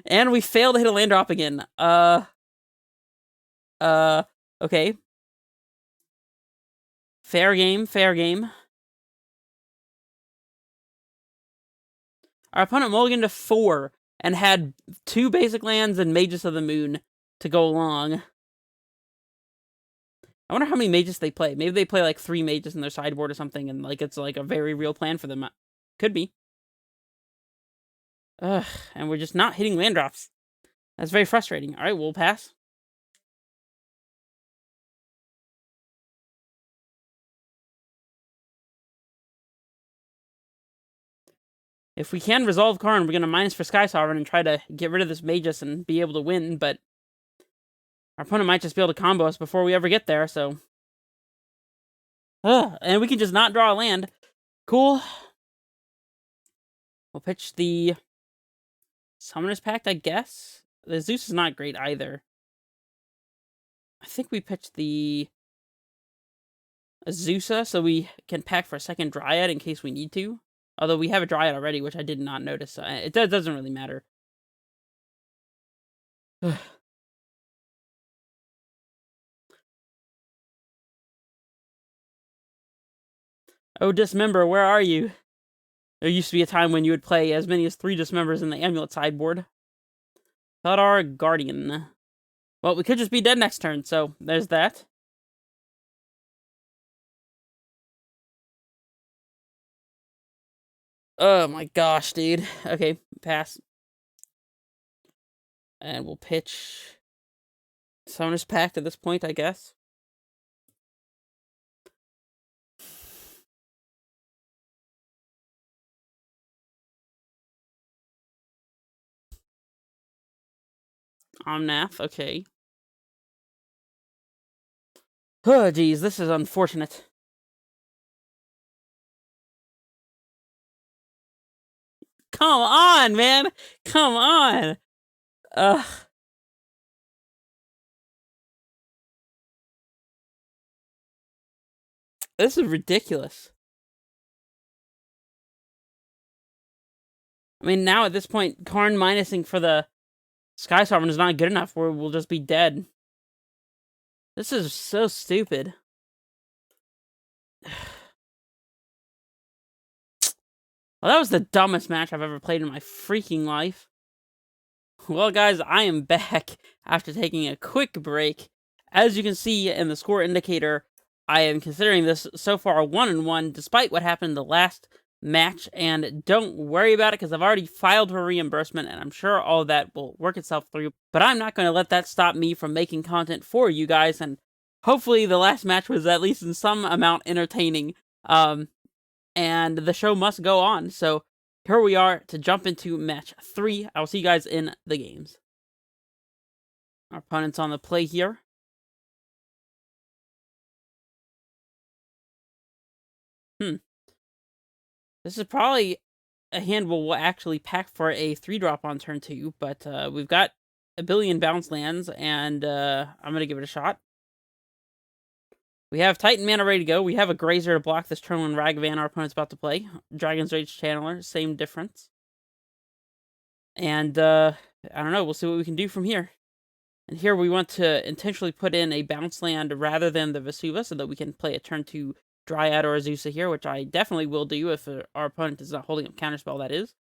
And we failed to hit a land drop again. Okay. Fair game, fair game. Our opponent mulliganed to 4 and had 2 basic lands and Mages of the Moon to go along. I wonder how many Mages they play. Maybe they play like 3 Mages in their sideboard or something, and like it's like a very real plan for them. Could be. Ugh, and we're just not hitting land drops. That's very frustrating. Alright, we'll pass. If we can resolve Karn, we're going to minus for Sky Sovereign and try to get rid of this Magus and be able to win, but our opponent might just be able to combo us before we ever get there, so... and we can just not draw a land. Cool. We'll pitch the Summoner's Pact, I guess? The Zeus is not great either. I think we pitched the Azusa so we can pack for a second Dryad in case we need to. Although we have a Dryad already, which I did not notice. It doesn't really matter. Oh, Dismember, where are you? There used to be a time when you would play as many as 3 Dismembers in the Amulet sideboard. Thadar Guardian. Well, we could just be dead next turn, so there's that. Oh my gosh, dude. Okay, pass. And we'll pitch Summoner's Pact at this point, I guess. Omnath, okay. Oh, geez, this is unfortunate. Come on, man! Come on! Ugh. This is ridiculous. I mean, now at this point, Karn minusing for the Sky Sovereign is not good enough, where we'll just be dead. This is so stupid. Well, that was the dumbest match I've ever played in my freaking life. Well, guys, I am back after taking a quick break. As you can see in the score indicator, I am considering this so far 1-1, despite what happened in the last match, and don't worry about it, because I've already filed for reimbursement, and I'm sure all that will work itself through, but I'm not going to let that stop me from making content for you guys, and hopefully the last match was at least in some amount entertaining, and the show must go on, so here we are to jump into match 3. I'll see you guys in the games. Our opponent's on the play here. This is probably a hand we'll actually pack for a 3-drop on turn 2, but we've got a billion bounce lands, and I'm going to give it a shot. We have Titan mana ready to go. We have a Grazer to block this turn when Ragavan, our opponent's about to play. Dragon's Rage Channeler, same difference. And I don't know, we'll see what we can do from here. And here we want to intentionally put in a bounce land rather than the Vesuva so that we can play a turn 2 Dryad or Azusa here, which I definitely will do if our opponent is not holding up Counterspell, that is.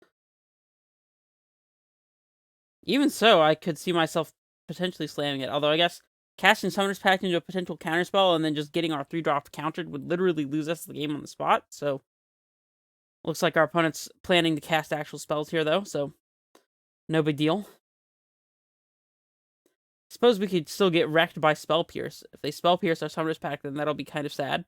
Even so, I could see myself potentially slamming it, although I guess casting Summoner's Pact into a potential Counterspell and then just getting our 3-drop countered would literally lose us the game on the spot, so... Looks like our opponent's planning to cast actual spells here, though, so... No big deal. Suppose we could still get wrecked by Spell Pierce. If they Spell Pierce our Summoner's Pact, then that'll be kind of sad.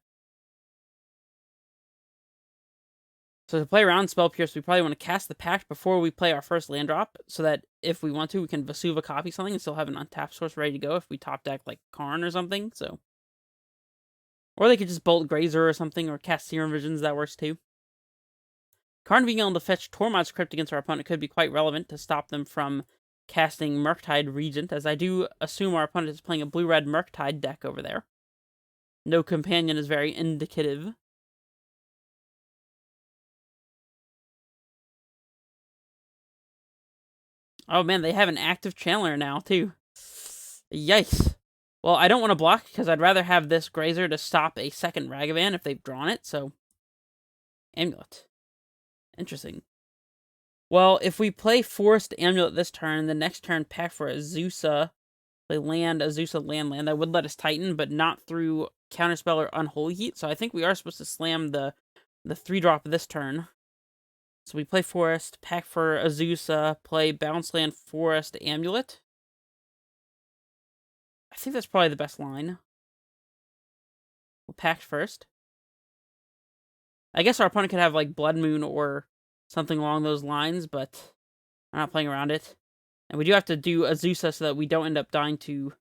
So to play around Spell Pierce, we probably want to cast the Pact before we play our first land drop, so that if we want to, we can Vesuva copy something and still have an untapped source ready to go if we top deck, like, Karn or something, so... Or they could just Bolt Grazer or something, or cast Serum Visions, that works too. Karn being able to fetch Tormod's Crypt against our opponent could be quite relevant to stop them from casting Murktide Regent, as I do assume our opponent is playing a blue-red Murktide deck over there. No companion is very indicative. Oh man, they have an active Channeler now, too. Yikes. Well, I don't want to block, because I'd rather have this Grazer to stop a second Ragavan if they've drawn it, so... Amulet. Interesting. Well, if we play Forest Amulet this turn, the next turn pack for Azusa, they land Azusa land, that would let us Titan, but not through Counterspell or Unholy Heat, so I think we are supposed to slam the 3-drop this turn. So we play Forest, pack for Azusa, play Bounce Land, Forest, Amulet. I think that's probably the best line. We'll pack first. I guess our opponent could have, like, Blood Moon or something along those lines, but I'm not playing around it. And we do have to do Azusa so that we don't end up dying to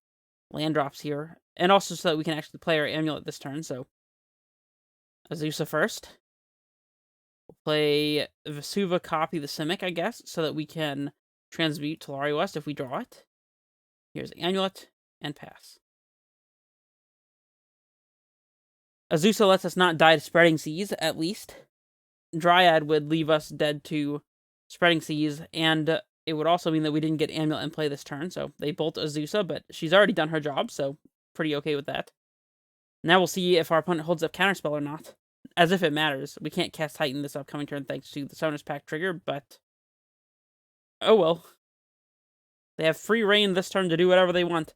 land drops here. And also so that we can actually play our Amulet this turn, so... Azusa first. We'll play Vesuva copy the Simic, I guess, so that we can transmute Tolari West if we draw it. Here's Amulet, and pass. Azusa lets us not die to Spreading Seas, at least. Dryad would leave us dead to Spreading Seas, and it would also mean that we didn't get Amulet in play this turn, so they bolt Azusa, but she's already done her job, so pretty okay with that. Now we'll see if our opponent holds up Counterspell or not. As if it matters. We can't cast Titan this upcoming turn thanks to the Summoner's Pact trigger, but... Oh well. They have free reign this turn to do whatever they want.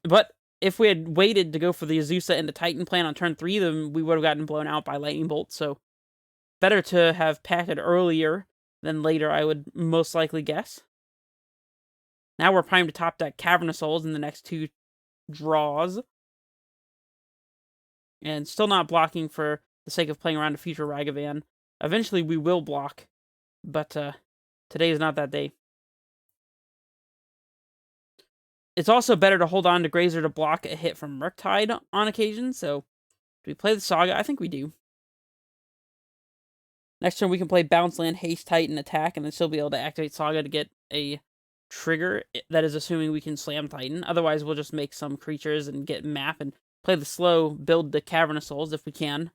But if we had waited to go for the Azusa and the Titan plan on turn 3, then we would have gotten blown out by Lightning Bolt, so... Better to have packed earlier than later, I would most likely guess. Now we're primed to top deck Cavernous Souls in the next 2 draws. And still not blocking for the sake of playing around a future Ragavan. Eventually we will block, but today is not that day. It's also better to hold on to Grazer to block a hit from Murktide on occasion, so do we play the Saga? I think we do. Next turn we can play Bounce Land, Haste Titan, Attack, and then still be able to activate Saga to get a trigger. That is assuming we can slam Titan. Otherwise we'll just make some creatures and get map and play the slow, build the Cavernous Souls if we can.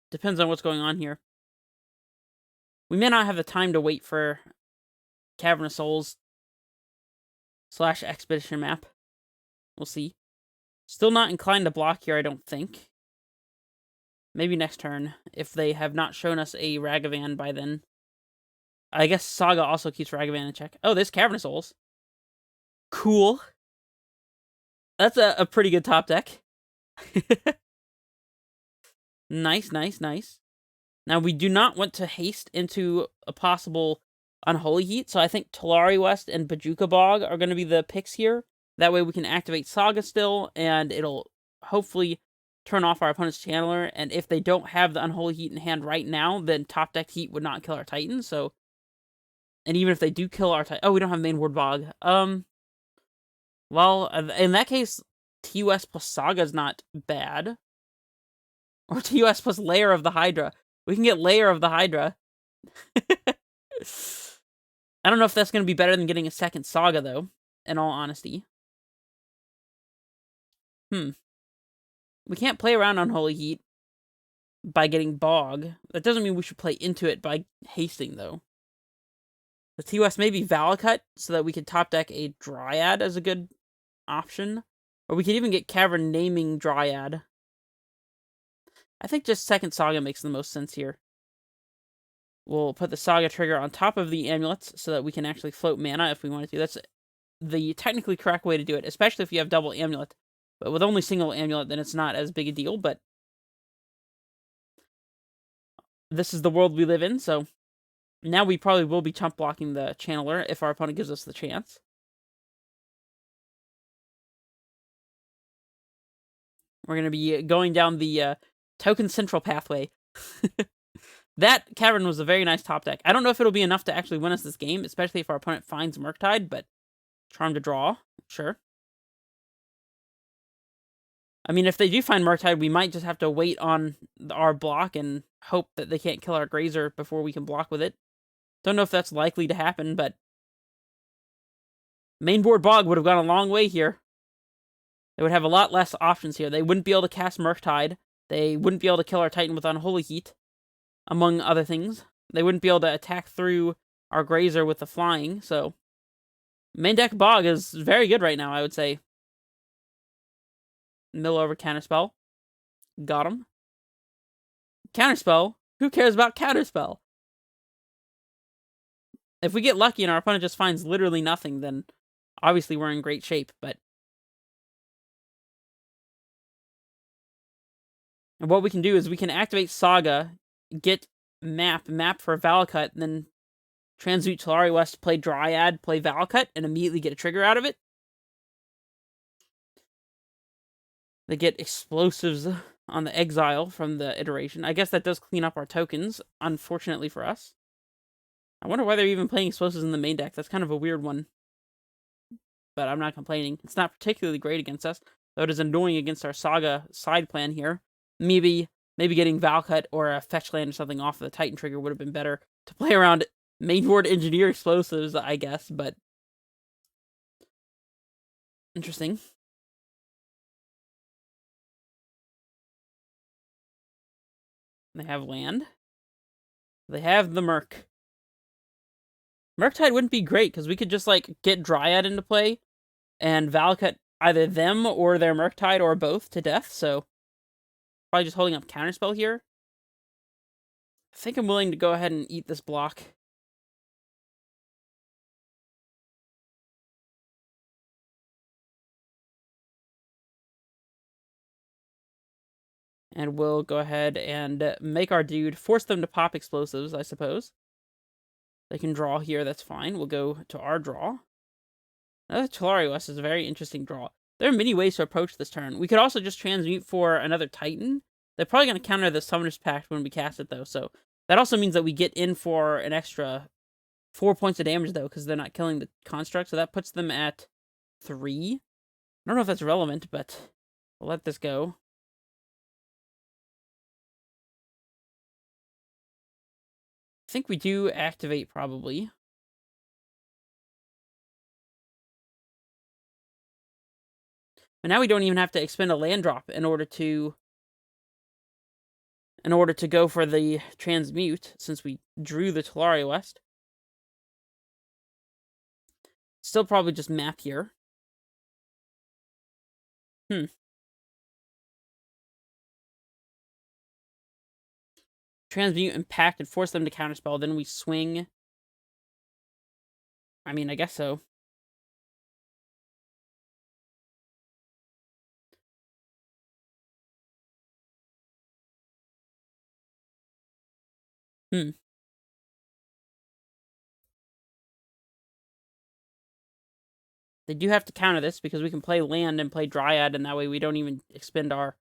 Depends on what's going on here. We may not have the time to wait for Cavernous Souls / Expedition map. We'll see. Still not inclined to block here, I don't think. Maybe next turn, if they have not shown us a Ragavan by then. I guess Saga also keeps Ragavan in check. Oh, there's Cavernous Souls. Cool. That's a pretty good top deck. Nice, nice, nice. Now, we do not want to haste into a possible Unholy Heat, so I think Talari West and Bajuka Bog are going to be the picks here. That way we can activate Saga still, and it'll hopefully turn off our opponent's Channeler, and if they don't have the Unholy Heat in hand right now, then top deck Heat would not kill our Titan, so... And even if they do kill our Titan... Oh, we don't have Mainboard Bog. Well, in that case, TUS plus Saga's not bad. Or TUS plus Layer of the Hydra. We can get Layer of the Hydra. I don't know if that's going to be better than getting a second Saga, though, in all honesty. We can't play around Unholy Heat by getting Bog. That doesn't mean we should play into it by hasting, though. The TUS may be Valakut, so that we could top deck a Dryad as a good option. Or we could even get Cavern Naming Dryad. I think just second Saga makes the most sense here. We'll put the Saga trigger on top of the amulets so that we can actually float mana if we wanted to. That's the technically correct way to do it, especially if you have double amulet. But with only single amulet, then it's not as big a deal, but this is the world we live in, so now we probably will be chump blocking the Channeler if our opponent gives us the chance. We're going to be going down the Token Central pathway. That Cavern was a very nice top deck. I don't know if it'll be enough to actually win us this game, especially if our opponent finds Murktide, but Charm to draw, sure. I mean, if they do find Murktide, we might just have to wait on our block and hope that they can't kill our Grazer before we can block with it. Don't know if that's likely to happen, but Mainboard Bog would have gone a long way here. They would have a lot less options here. They wouldn't be able to cast Murktide. They wouldn't be able to kill our Titan with Unholy Heat, among other things. They wouldn't be able to attack through our Grazer with the flying, so... Main deck Bog is very good right now, I would say. Mill over Counterspell. Got him. Counterspell? Who cares about Counterspell? If we get lucky and our opponent just finds literally nothing, then obviously we're in great shape, but... And what we can do is we can activate Saga, get map for Valakut, and then transmute Talari West, play Dryad, play Valakut, and immediately get a trigger out of it. They get explosives on the exile from the iteration. I guess that does clean up our tokens, unfortunately for us. I wonder why they're even playing explosives in the main deck. That's kind of a weird one. But I'm not complaining. It's not particularly great against us, though it is annoying against our Saga side plan here. Maybe getting Valakut or a fetch land or something off of the Titan trigger would have been better to play around Mainboard Engineer explosives, I guess, but... Interesting. They have land. They have the Merc. Murktide wouldn't be great, because we could just, like, get Dryad into play, and Valakut either them or their Murktide or both to death, so... Probably just holding up Counterspell here. I think I'm willing to go ahead and eat this block. And we'll go ahead and make our dude, force them to pop explosives, I suppose. They can draw here, that's fine. We'll go to our draw. Another Talari West is a very interesting draw. There are many ways to approach this turn. We could also just transmute for another Titan. They're probably going to counter the Summoner's Pact when we cast it, though, so... That also means that we get in for an extra 4 points of damage, though, because they're not killing the construct, so that puts them at 3. I don't know if that's relevant, but we'll let this go. I think we do activate, probably. But now we don't even have to expend a land drop in order to go for the transmute, since we drew the Talari West. Still probably just map here. transmute, impact, and force them to counterspell. Then we swing. I mean, I guess so. Hmm. They do have to counter this because we can play land and play Dryad, and that way we don't even expend our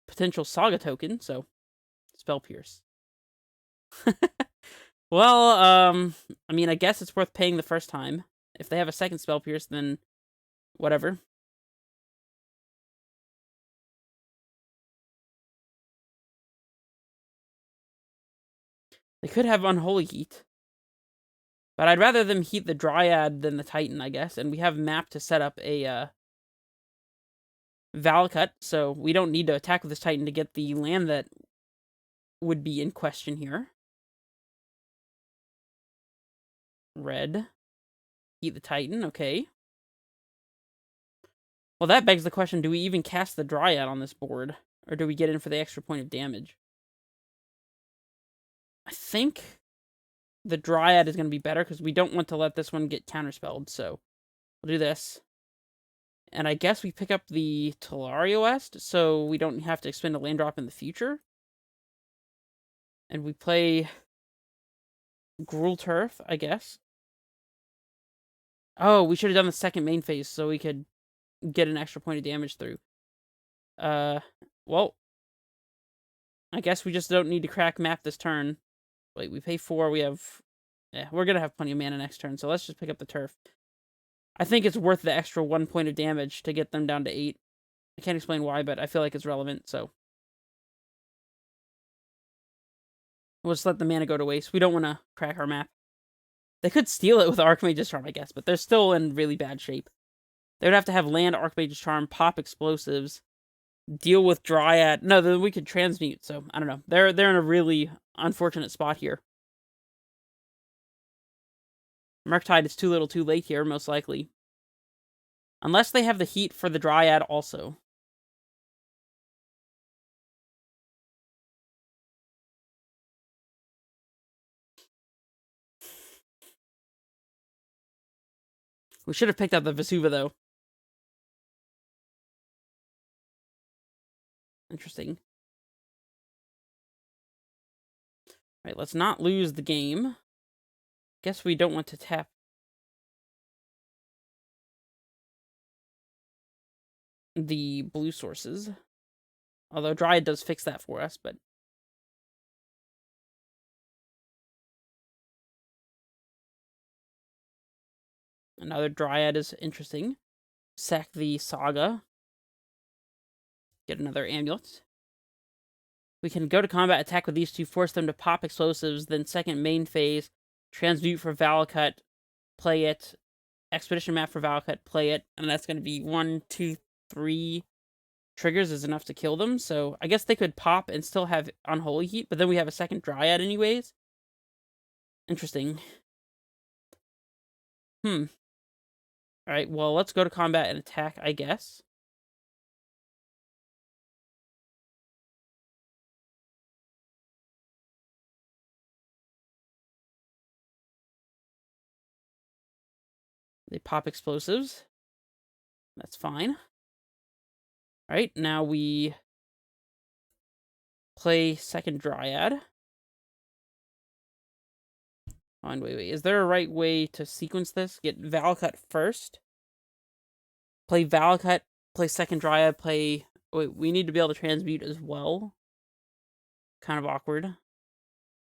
potential Saga token, so Spell Pierce. Well, I mean, I guess it's worth paying the first time. If they have a second Spell Pierce, then whatever. They could have Unholy Heat. But I'd rather them heat the Dryad than the Titan, I guess. And we have map to set up a Valakut, so we don't need to attack with this Titan to get the land that would be in question here. Red. Heat the Titan, okay. Well, that begs the question, do we even cast the Dryad on this board? Or do we get in for the extra point of damage? I think the Dryad is going to be better, because we don't want to let this one get counterspelled, so we'll do this. And I guess we pick up the Talaria West, so we don't have to expend a land drop in the future. And we play Gruul Turf, I guess. Oh, we should have done the second main phase so we could get an extra point of damage through. Well, I guess we just don't need to crack map this turn. Wait, we pay 4, we have... Yeah, we're gonna have plenty of mana next turn, so let's just pick up the Turf. I think it's worth the extra 1 point of damage to get them down to 8. I can't explain why, but I feel like it's relevant, so... We'll just let the mana go to waste. We don't want to crack our map. They could steal it with Archmage's Charm, I guess, but they're still in really bad shape. They would have to have land Archmage's Charm, pop explosives, deal with Dryad. No, then we could transmute, so I don't know. They're in a really unfortunate spot here. Murktide is too little too late here, most likely. Unless they have the heat for the Dryad also. We should have picked up the Vesuva, though. Interesting. Alright, let's not lose the game. Guess we don't want to tap the blue sources. Although Dryad does fix that for us, but... Another Dryad is interesting. Sack the Saga. Get another Amulet. We can go to combat, attack with these two, force them to pop explosives, then second main phase, transmute for Valakut, play it, expedition map for Valakut, play it, and that's going to be 1, 2, 3 triggers is enough to kill them, so I guess they could pop and still have Unholy Heat, but then we have a second Dryad anyways. Interesting. Alright, well, let's go to combat and attack, I guess. They pop explosives. That's fine. Alright, now we play second Dryad. Oh, and wait. Is there a right way to sequence this? Get Valakut first. Play Valakut, play second Dryad, play... Wait, we need to be able to transmute as well. Kind of awkward.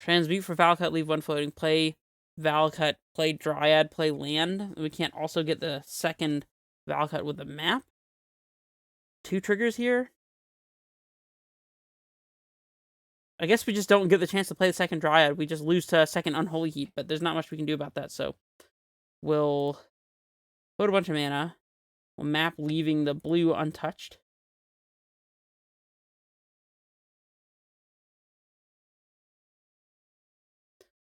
Transmute for Valakut, leave 1 floating. Play Valakut, play Dryad, play land. We can't also get the second Valakut with the map. 2 triggers here. I guess we just don't get the chance to play the second Dryad. We just lose to a second Unholy Heat, but there's not much we can do about that, so... We'll put a bunch of mana. We'll map leaving the blue untouched.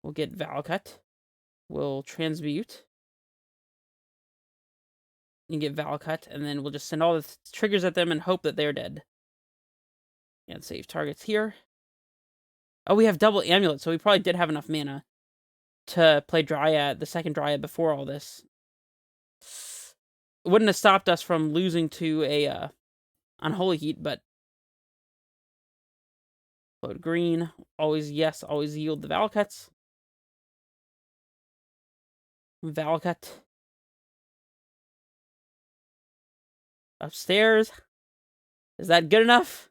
We'll get Valakut. We'll transmute. You get Valakut, and then we'll just send all the triggers at them and hope that they're dead. And save targets here. Oh, we have double amulet, so we probably did have enough mana to play Dryad, the second Dryad before all this. It wouldn't have stopped us from losing to a Unholy Heat, but load green. Always yes, always yield the Valakut's. Valakut. Upstairs. Is that good enough?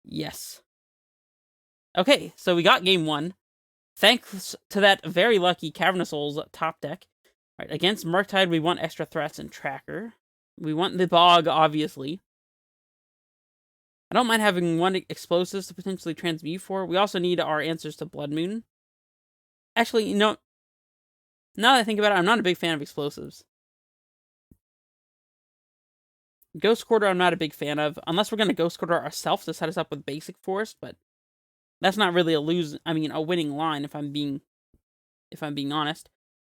Yes. Okay, so we got game 1. Thanks to that very lucky Cavernous Souls top deck. All right, against Murktide, we want extra threats and Tracker. We want the Bog, obviously. I don't mind having 1 explosives to potentially transmute for. We also need our answers to Blood Moon. Actually, you know, now that I think about it, I'm not a big fan of explosives. Ghost Quarter, I'm not a big fan of, unless we're going to Ghost Quarter ourselves to set us up with basic force, but that's not really a winning line if I'm being honest.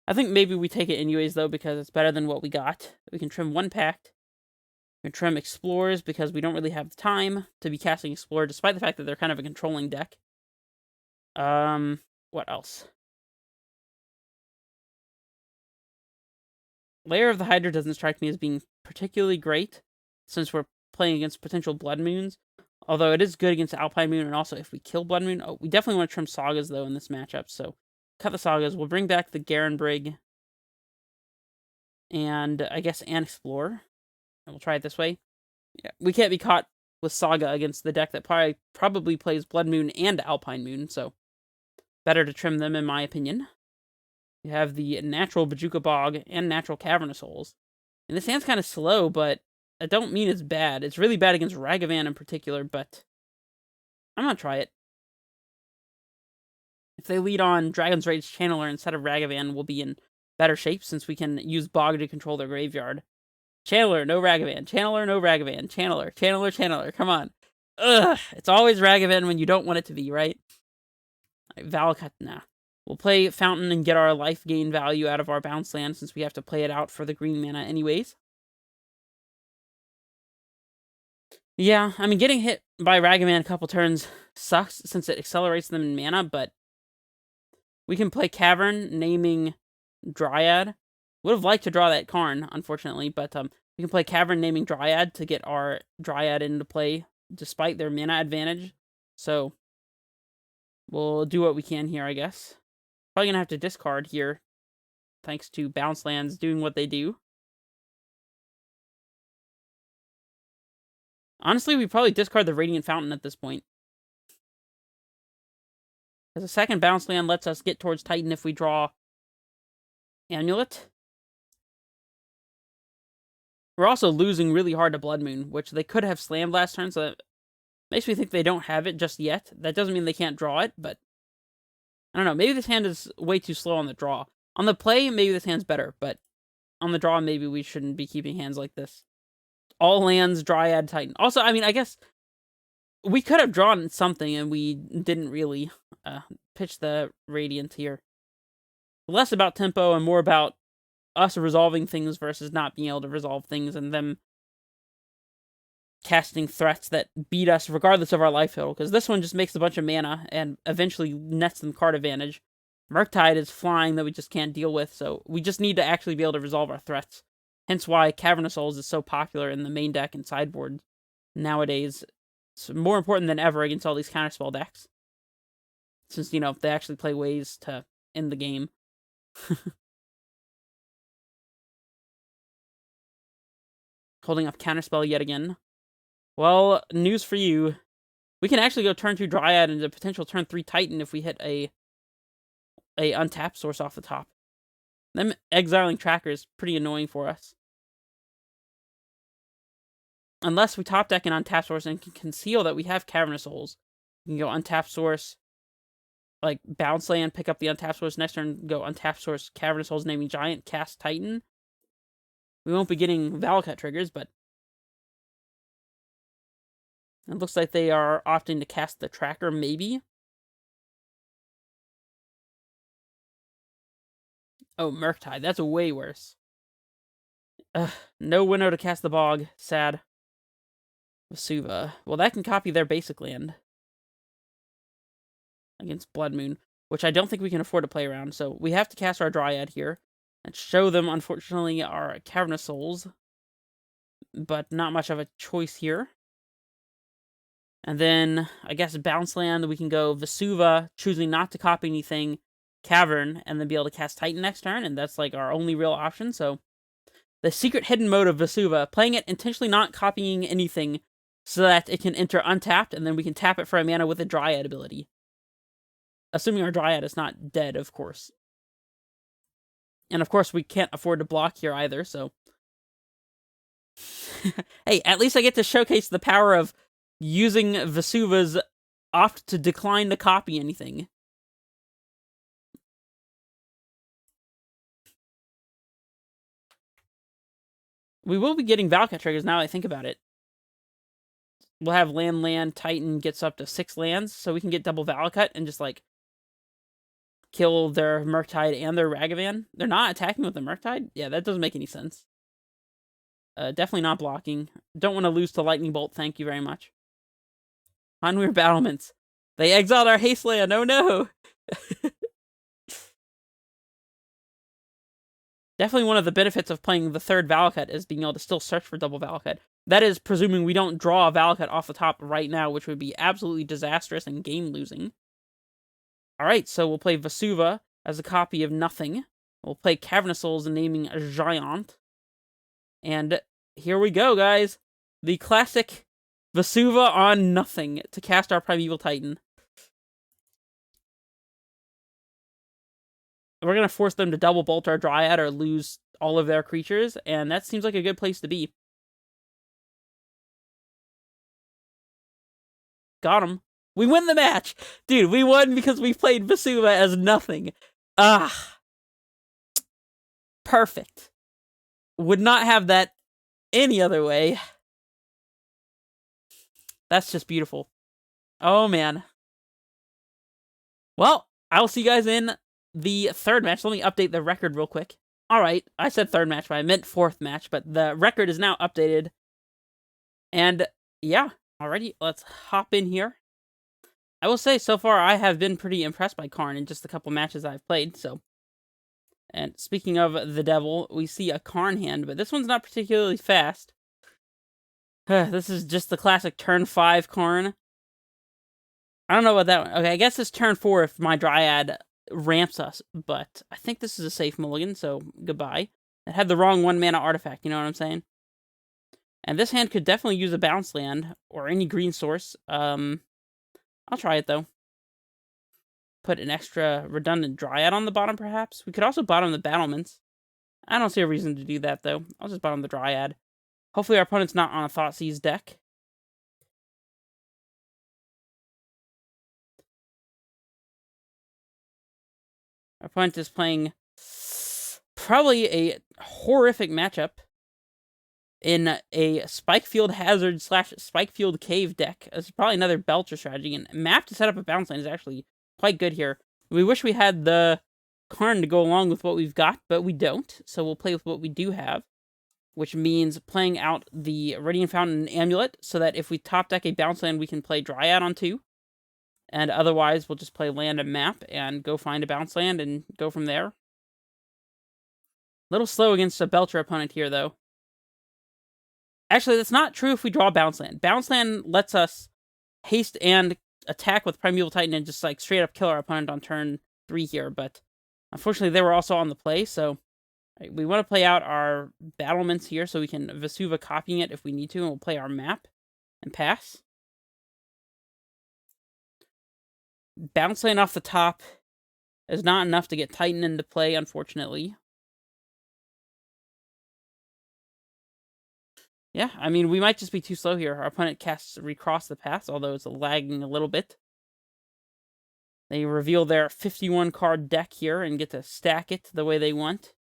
I think maybe we take it anyways, though, because it's better than what we got. We can trim 1 pact. We can trim Explorers because we don't really have the time to be casting Explorer, despite the fact that they're kind of a controlling deck. What else? Lair of the Hydra doesn't strike me as being particularly great, since we're playing against potential Blood Moons. Although it is good against Alpine Moon, and also if we kill Blood Moon... Oh, we definitely want to trim Sagas, though, in this matchup, so... Cut the Sagas. We'll bring back the Garen Brig. And, I guess, an Explorer. And we'll try it this way. Yeah, we can't be caught with Saga against the deck that probably plays Blood Moon and Alpine Moon, so... Better to trim them, in my opinion. You have the natural Bajuka Bog and natural Cavernous Holes. And this hand's kind of slow, but I don't mean it's bad. It's really bad against Ragavan in particular, but I'm gonna try it. If they lead on Dragon's Rage Channeler instead of Ragavan, we'll be in better shape since we can use Bog to control their graveyard. Channeler, no Ragavan. Channeler, no Ragavan. Channeler, Channeler, Channeler. Come on. Ugh, it's always Ragavan when you don't want it to be, right? Right, Valakut, nah. We'll play Fountain and get our life gain value out of our bounce land since we have to play it out for the green mana anyways. Yeah, I mean, getting hit by Ragavan a couple turns sucks since it accelerates them in mana, but we can play Cavern, naming Dryad. Would have liked to draw that Karn, unfortunately, but we can play Cavern, naming Dryad to get our Dryad into play despite their mana advantage. So, we'll do what we can here, I guess. Probably gonna have to discard here, thanks to bounce lands doing what they do. Honestly, we probably discard the Radiant Fountain at this point. Because a second bounce land lets us get towards Titan if we draw Amulet. We're also losing really hard to Blood Moon, which they could have slammed last turn, so that makes me think they don't have it just yet. That doesn't mean they can't draw it, but I don't know. Maybe this hand is way too slow on the draw. On the play, maybe this hand's better, but on the draw, maybe we shouldn't be keeping hands like this. All lands, Dryad, Titan. Also, I mean, I guess we could have drawn something and we didn't really pitch the Radiant here. Less about tempo and more about us resolving things versus not being able to resolve things and them casting threats that beat us regardless of our life total. Because this one just makes a bunch of mana and eventually nets them card advantage. Murktide is flying that we just can't deal with, so we just need to actually be able to resolve our threats. Hence why Cavernous Souls is so popular in the main deck and sideboard nowadays. It's more important than ever against all these counterspell decks. Since, you know, they actually play ways to end the game. Holding up counterspell yet again. Well, news for you. We can actually go turn 2 Dryad and a potential turn 3 Titan if we hit a untapped source off the top. Them exiling Tracker is pretty annoying for us. Unless we top deck an untapped source and can conceal that we have Cavernous Souls. We can go untapped source, like bounce land, pick up the untapped source, next turn go untapped source, Cavernous Souls, naming Giant, cast Titan. We won't be getting Valakut triggers, but it looks like they are opting to cast the Tracker, maybe. Oh, Murktide. That's way worse. Ugh, no window to cast the Bog. Sad. Vesuva. Well, that can copy their basic land against Blood Moon, which I don't think we can afford to play around. So we have to cast our Dryad here and show them, unfortunately, our Cavernous Souls. But not much of a choice here. And then, I guess, Bounce Land, we can go Vesuva, choosing not to copy anything, Cavern, and then be able to cast Titan next turn, and that's, like, our only real option, so... The secret hidden mode of Vesuva, playing it intentionally not copying anything so that it can enter untapped, and then we can tap it for a mana with a Dryad ability. Assuming our Dryad is not dead, of course. And, of course, we can't afford to block here either, so... Hey, at least I get to showcase the power of using Vesuva's opt to decline to copy anything. We will be getting Valkat triggers now that I think about it. We'll have land, Titan gets up to 6 lands, so we can get double Valkat and just, like, kill their Murktide and their Ragavan. They're not attacking with the Murktide? Yeah, that doesn't make any sense. Definitely not blocking. Don't want to lose to Lightning Bolt, thank you very much. Hanweir Battlements. They exiled our haste land, oh no! Definitely one of the benefits of playing the third Valakut is being able to still search for double Valakut. That is presuming we don't draw a Valakut off the top right now, which would be absolutely disastrous and game-losing. Alright, so we'll play Vesuva as a copy of nothing. We'll play Cavernous Souls naming a Giant. And here we go, guys. The classic Vesuva on nothing to cast our Primeval Titan. We're going to force them to double bolt our Dryad or lose all of their creatures, and that seems like a good place to be. Got him. We win the match! Dude, we won because we played Vesuva as nothing. Ah. Perfect. Would not have that any other way. That's just beautiful. Oh, man. Well, I'll see you guys in the third match. Let me update the record real quick. Alright, I said third match, but I meant fourth match, but the record is now updated. And, yeah, alrighty, let's hop in here. I will say, so far, I have been pretty impressed by Karn in just a couple matches I've played, so... And speaking of the devil, we see a Karn hand, but this one's not particularly fast. This is just the classic turn 5 Karn. I don't know about that one. Okay, I guess it's turn 4 if my Dryad ramps us, but I think this is a safe mulligan, so goodbye. It had the wrong 1-mana artifact, you know what I'm saying? And this hand could definitely use a bounce land, or any green source. I'll try it, though. Put an extra redundant Dryad on the bottom, perhaps? We could also bottom the Battlements. I don't see a reason to do that, though. I'll just bottom the Dryad. Hopefully our opponent's not on a Thoughtseize deck. Our opponent is playing probably a horrific matchup in a Spikefield Hazard / Spikefield Cave deck. It's probably another Belcher strategy, and map to set up a bounce lane is actually quite good here. We wish we had the Karn to go along with what we've got, but we don't, so we'll play with what we do have, which means playing out the Radiant Fountain and Amulet, so that if we top deck a bounce land, we can play Dryad on 2. And otherwise, we'll just play land and map and go find a bounce land and go from there. Little slow against a Belcher opponent here, though. Actually, that's not true if we draw bounce land. Bounce land lets us haste and attack with Primeval Titan and just, like, straight up kill our opponent on turn 3 here, but unfortunately they were also on the play, so we want to play out our battlements here so we can Vesuva copying it if we need to, and we'll play our map and pass. Bounce lane off the top is not enough to get Titan into play, unfortunately. Yeah, I mean, we might just be too slow here. Our opponent casts Recross the Paths, although it's lagging a little bit. They reveal their 51-card deck here and get to stack it the way they want.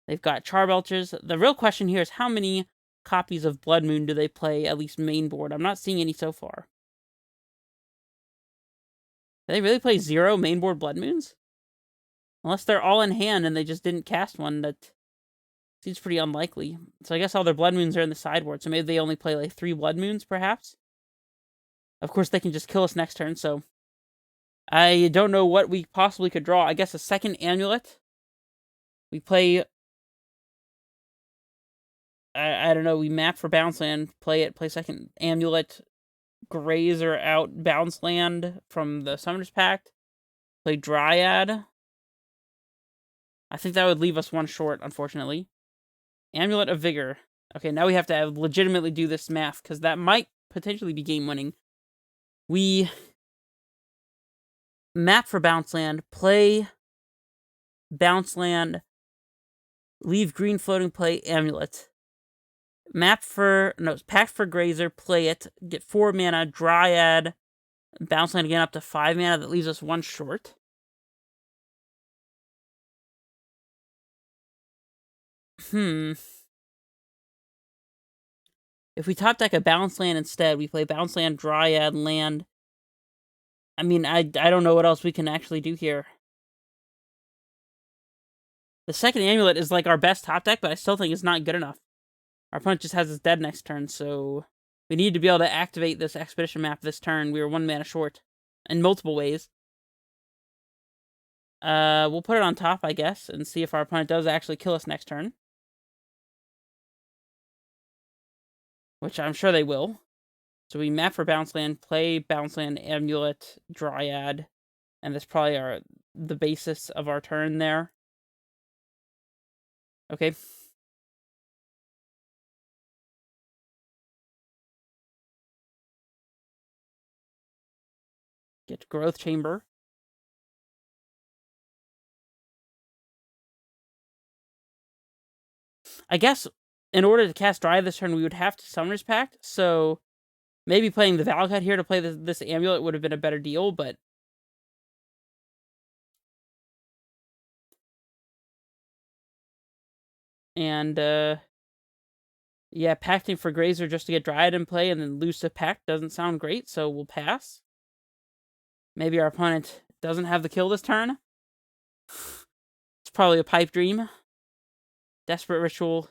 They've got Charbelchers. The real question here is how many copies of Blood Moon do they play, at least main board? I'm not seeing any so far. Do they really play 0 mainboard Blood Moons? Unless they're all in hand and they just didn't cast one that... Seems pretty unlikely. So I guess all their Blood Moons are in the sideboard, so maybe they only play like 3 Blood Moons, perhaps? Of course, they can just kill us next turn, so... I don't know what we possibly could draw. I guess a second Amulet. We play... I don't know, we map for Bounce Land, play second Amulet, Grazer out Bounce Land from the Summoner's Pact, play Dryad. I think that would leave us one short, unfortunately. Amulet of Vigor. Okay, now we have to legitimately do this math, because that might potentially be game-winning. We map for Bounce Land, play Bounce Land, leave green floating, play Amulet. Pact for Grazer, play it, get 4 mana, Dryad, Bounce Land again up to 5 mana, that leaves us one short. If we top deck a Bounce Land instead, we play Bounce Land, Dryad, land. I mean, I don't know what else we can actually do here. The second Amulet is like our best top deck, but I still think it's not good enough. Our opponent just has his dead next turn, so we need to be able to activate this Expedition map this turn. We were 1 mana short in multiple ways. We'll put it on top, I guess, and see if our opponent does actually kill us next turn. Which I'm sure they will. So we map for Bounce Land, play Bounce Land, Amulet, Dryad, and that's probably the basis of our turn there. Okay. Get Growth Chamber. I guess in order to cast Dryad this turn, we would have to Summoner's Pact, so maybe playing the Valakut here to play this Amulet would have been a better deal, but... And, yeah, Pacting for Grazer just to get Dryad in play and then lose to Pact doesn't sound great, so we'll pass. Maybe our opponent doesn't have the kill this turn. It's probably a pipe dream. Desperate Ritual.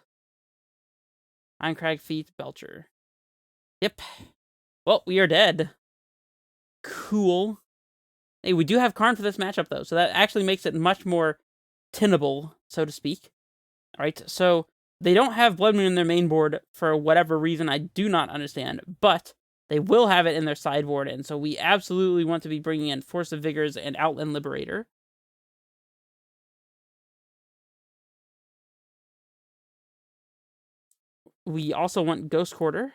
Ironcrag Feet, Belcher. Yep. Well, we are dead. Cool. Hey, we do have Karn for this matchup, though, so that actually makes it much more tenable, so to speak. Alright, so they don't have Blood Moon in their main board for whatever reason I do not understand, but they will have it in their sideboard, and so we absolutely want to be bringing in Force of Vigors and Outland Liberator. We also want Ghost Quarter.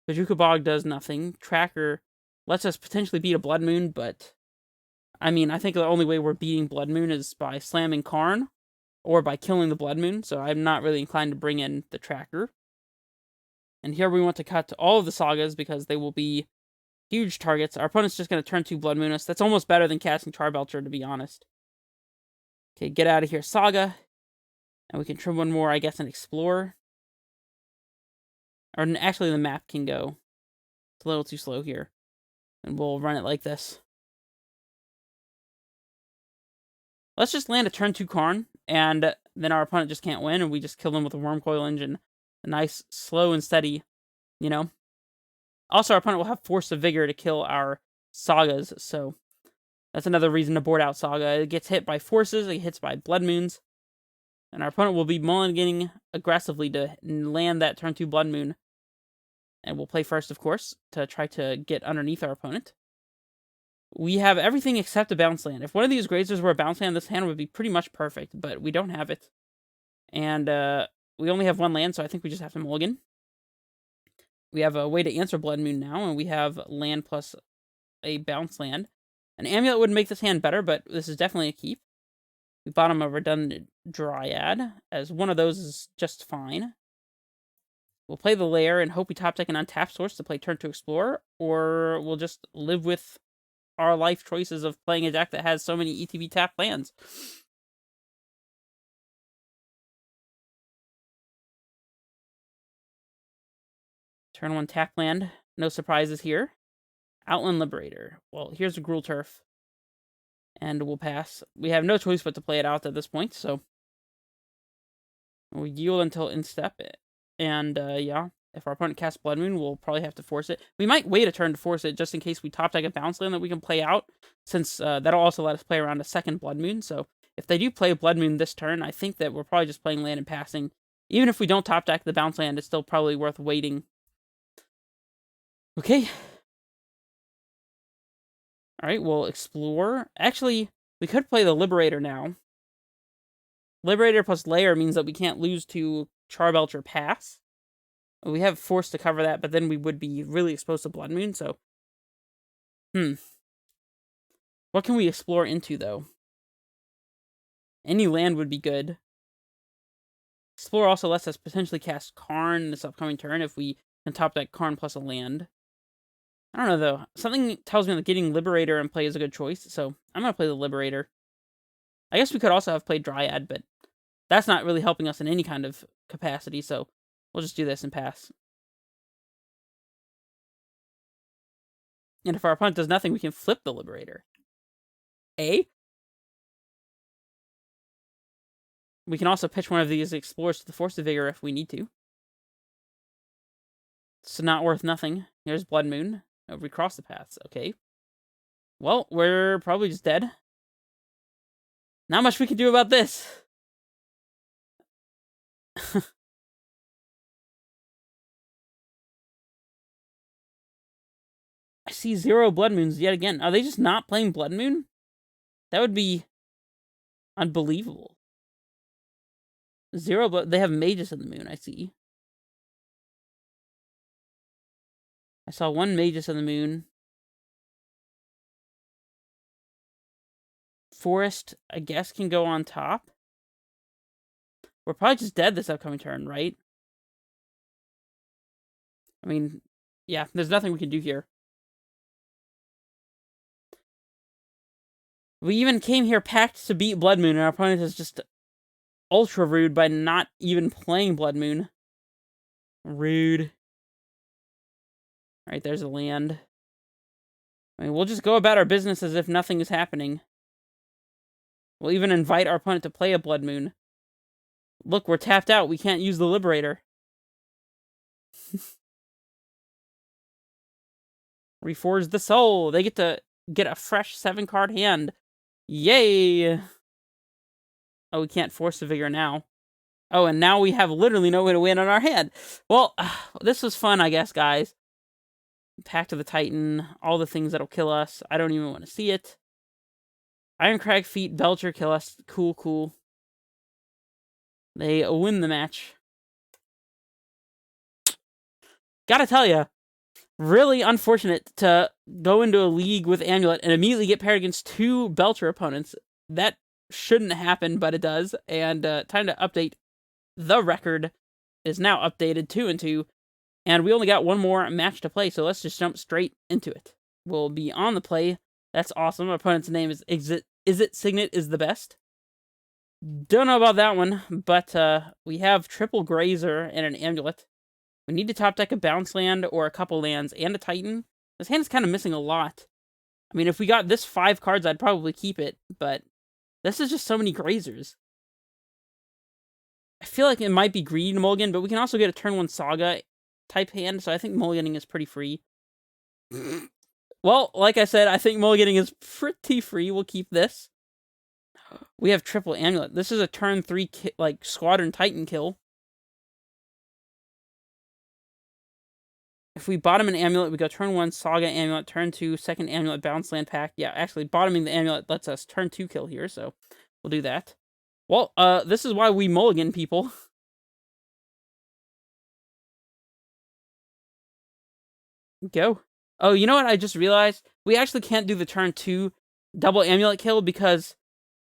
Bajuka Bog does nothing. Tracker lets us potentially beat a Blood Moon, but... I mean, I think the only way we're beating Blood Moon is by slamming Karn, or by killing the Blood Moon, so I'm not really inclined to bring in the Tracker. And here we want to cut all of the Sagas, because they will be huge targets. Our opponent's just going to turn 2 Blood Moon us. That's almost better than casting Charbelcher, to be honest. Okay, get out of here, Saga. And we can trim one more, I guess, and Explore. Or actually, the map can go. It's a little too slow here. And we'll run it like this. Let's just land a turn 2 Karn, and then our opponent just can't win, and we just kill them with a Wormcoil Engine. A nice, slow and steady, you know? Also, our opponent will have Force of Vigor to kill our Sagas, so that's another reason to board out Saga. It gets hit by Forces, it hits by Blood Moons, and our opponent will be mulliganing aggressively to land that turn 2 Blood Moon. And we'll play first, of course, to try to get underneath our opponent. We have everything except a Bounce Land. If one of these Grazers were a Bounce Land, this hand would be pretty much perfect, but we don't have it. And we only have 1 land, so I think we just have to mulligan. We have a way to answer Blood Moon now, and we have land plus a Bounce Land. An Amulet would make this hand better, but this is definitely a keep. We bottom a redundant Dryad, as one of those is just fine. We'll play the Lair and hope we top deck an untapped source to play turn 2 Explorer, or we'll just live with our life choices of playing a deck that has so many ETB tapped lands. Turn 1 tap land. No surprises here. Outland Liberator. Well, here's a Gruul Turf. And we'll pass. We have no choice but to play it out at this point, so... We'll yield until instep. And, yeah. If our opponent casts Blood Moon, we'll probably have to force it. We might wait a turn to force it, just in case we top deck a bounce land that we can play out, since that'll also let us play around a second Blood Moon. So if they do play Blood Moon this turn, I think that we're probably just playing land and passing. Even if we don't top deck the bounce land, it's still probably worth waiting. Okay. Alright, we'll explore. Actually, we could play the Liberator now. Liberator plus Lair means that we can't lose to Charbelch or Pass. We have Force to cover that, but then we would be really exposed to Blood Moon, so... What can we explore into, though? Any land would be good. Explore also lets us potentially cast Karn this upcoming turn if we can top deck Karn plus a land. I don't know, though. Something tells me that getting Liberator in play is a good choice, so I'm going to play the Liberator. I guess we could also have played Dryad, but that's not really helping us in any kind of capacity, so we'll just do this and pass. And if our opponent does nothing, we can flip the Liberator. We can also pitch one of these Explorers to the Force of Vigor if we need to. It's not worth nothing. Here's Blood Moon. Oh, recross the paths. Okay. Well, we're probably just dead. Not much we can do about this. I see 0 Blood Moons yet again. Are they just not playing Blood Moon? That would be unbelievable. 0 Blood... They have Magus in the Moon, I see. I saw 1 Magus in the Moon. Forest, I guess, can go on top. We're probably just dead this upcoming turn, right? I mean, yeah, there's nothing we can do here. We even came here packed to beat Blood Moon, and our opponent is just ultra rude by not even playing Blood Moon. Rude. Alright, there's a land. I mean, we'll just go about our business as if nothing is happening. We'll even invite our opponent to play a Blood Moon. Look, we're tapped out. We can't use the Liberator. Reforge the Soul. They get to get a fresh 7-card hand. Yay! Oh, we can't Force the Vigor now. Oh, and now we have literally no way to win on our hand. Well, this was fun, I guess, guys. Pact of the Titan, all the things that'll kill us. I don't even want to see it. Ironcrag Feet, Belcher kill us. Cool, cool. They win the match. Gotta tell ya, really unfortunate to go into a league with Amulet and immediately get paired against 2 Belcher opponents. That shouldn't happen, but it does. And time to update the record. Is now updated 2-2. And we only got 1 more match to play, so let's just jump straight into it. We'll be on the play. That's awesome. Our opponent's name is Is It Signet is the Best. Don't know about that one, but we have triple Grazer and an Amulet. We need to top deck a bounce land or a couple lands and a Titan. This hand is kind of missing a lot. I mean, if we got this 5 cards, I'd probably keep it, but this is just so many Grazers. I feel like it might be greedy to mulligan, but we can also get a turn 1 Saga type hand, so I think mulliganing is pretty free. Well, like I said, I think mulliganing is pretty free. We'll keep this. We have triple Amulet. This is a turn 3 like Squadron Titan kill. If we bottom an Amulet, we go turn 1 Saga Amulet, turn 2 second Amulet bounce land pack. Yeah, actually, bottoming the Amulet lets us turn 2 kill here, so we'll do that. Well, this is why we mulligan, people. Go. Oh, you know what I just realized? We actually can't do the turn 2 double Amulet kill because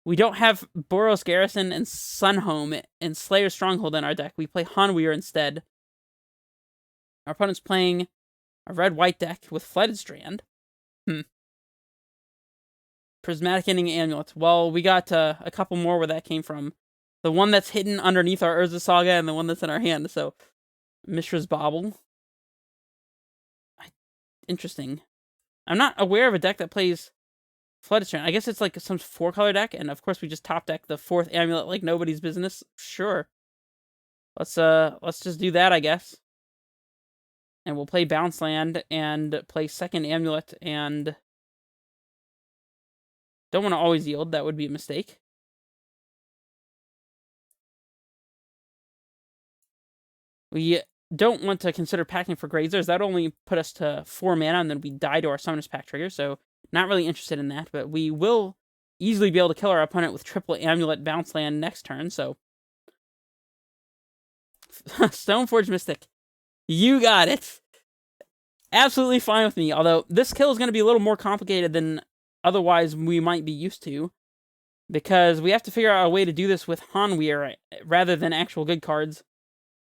we don't have Boros Garrison and Sunhome and Slayer Stronghold in our deck. We play Hanweir instead. Our opponent's playing a red-white deck with Flooded Strand. Prismatic Ending Amulet. Well, we got a couple more where that came from. The one that's hidden underneath our Urza Saga and the one that's in our hand. So, Mishra's Bauble. Interesting. I'm not aware of a deck that plays Flooded Strand. I guess it's like some 4-color deck, and of course we just top deck the 4th Amulet like nobody's business. Sure. Let's just do that, I guess. And we'll play Bounce Land and play second Amulet, and don't want to always yield. That would be a mistake. We don't want to consider packing for Grazers. That only put us to 4 mana, and then we die to our Summoners Pact trigger, so not really interested in that, but we will easily be able to kill our opponent with triple Amulet Bounce Land next turn, so... Stoneforge Mystic. You got it! Absolutely fine with me, although this kill is going to be a little more complicated than otherwise we might be used to, because we have to figure out a way to do this with Hanweir rather than actual good cards.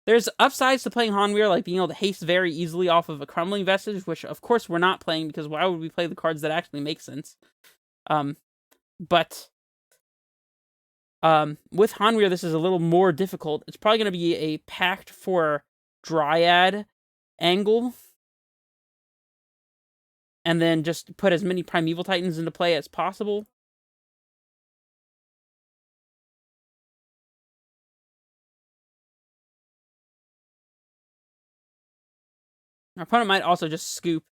There's upsides to playing Hanweir, like being able to haste very easily off of a Crumbling Vestige, which of course we're not playing, because why would we play the cards that actually make sense? But with Hanweir, this is a little more difficult. It's probably going to be a Pact for Dryad angle, and then just put as many Primeval Titans into play as possible. Our opponent might also just scoop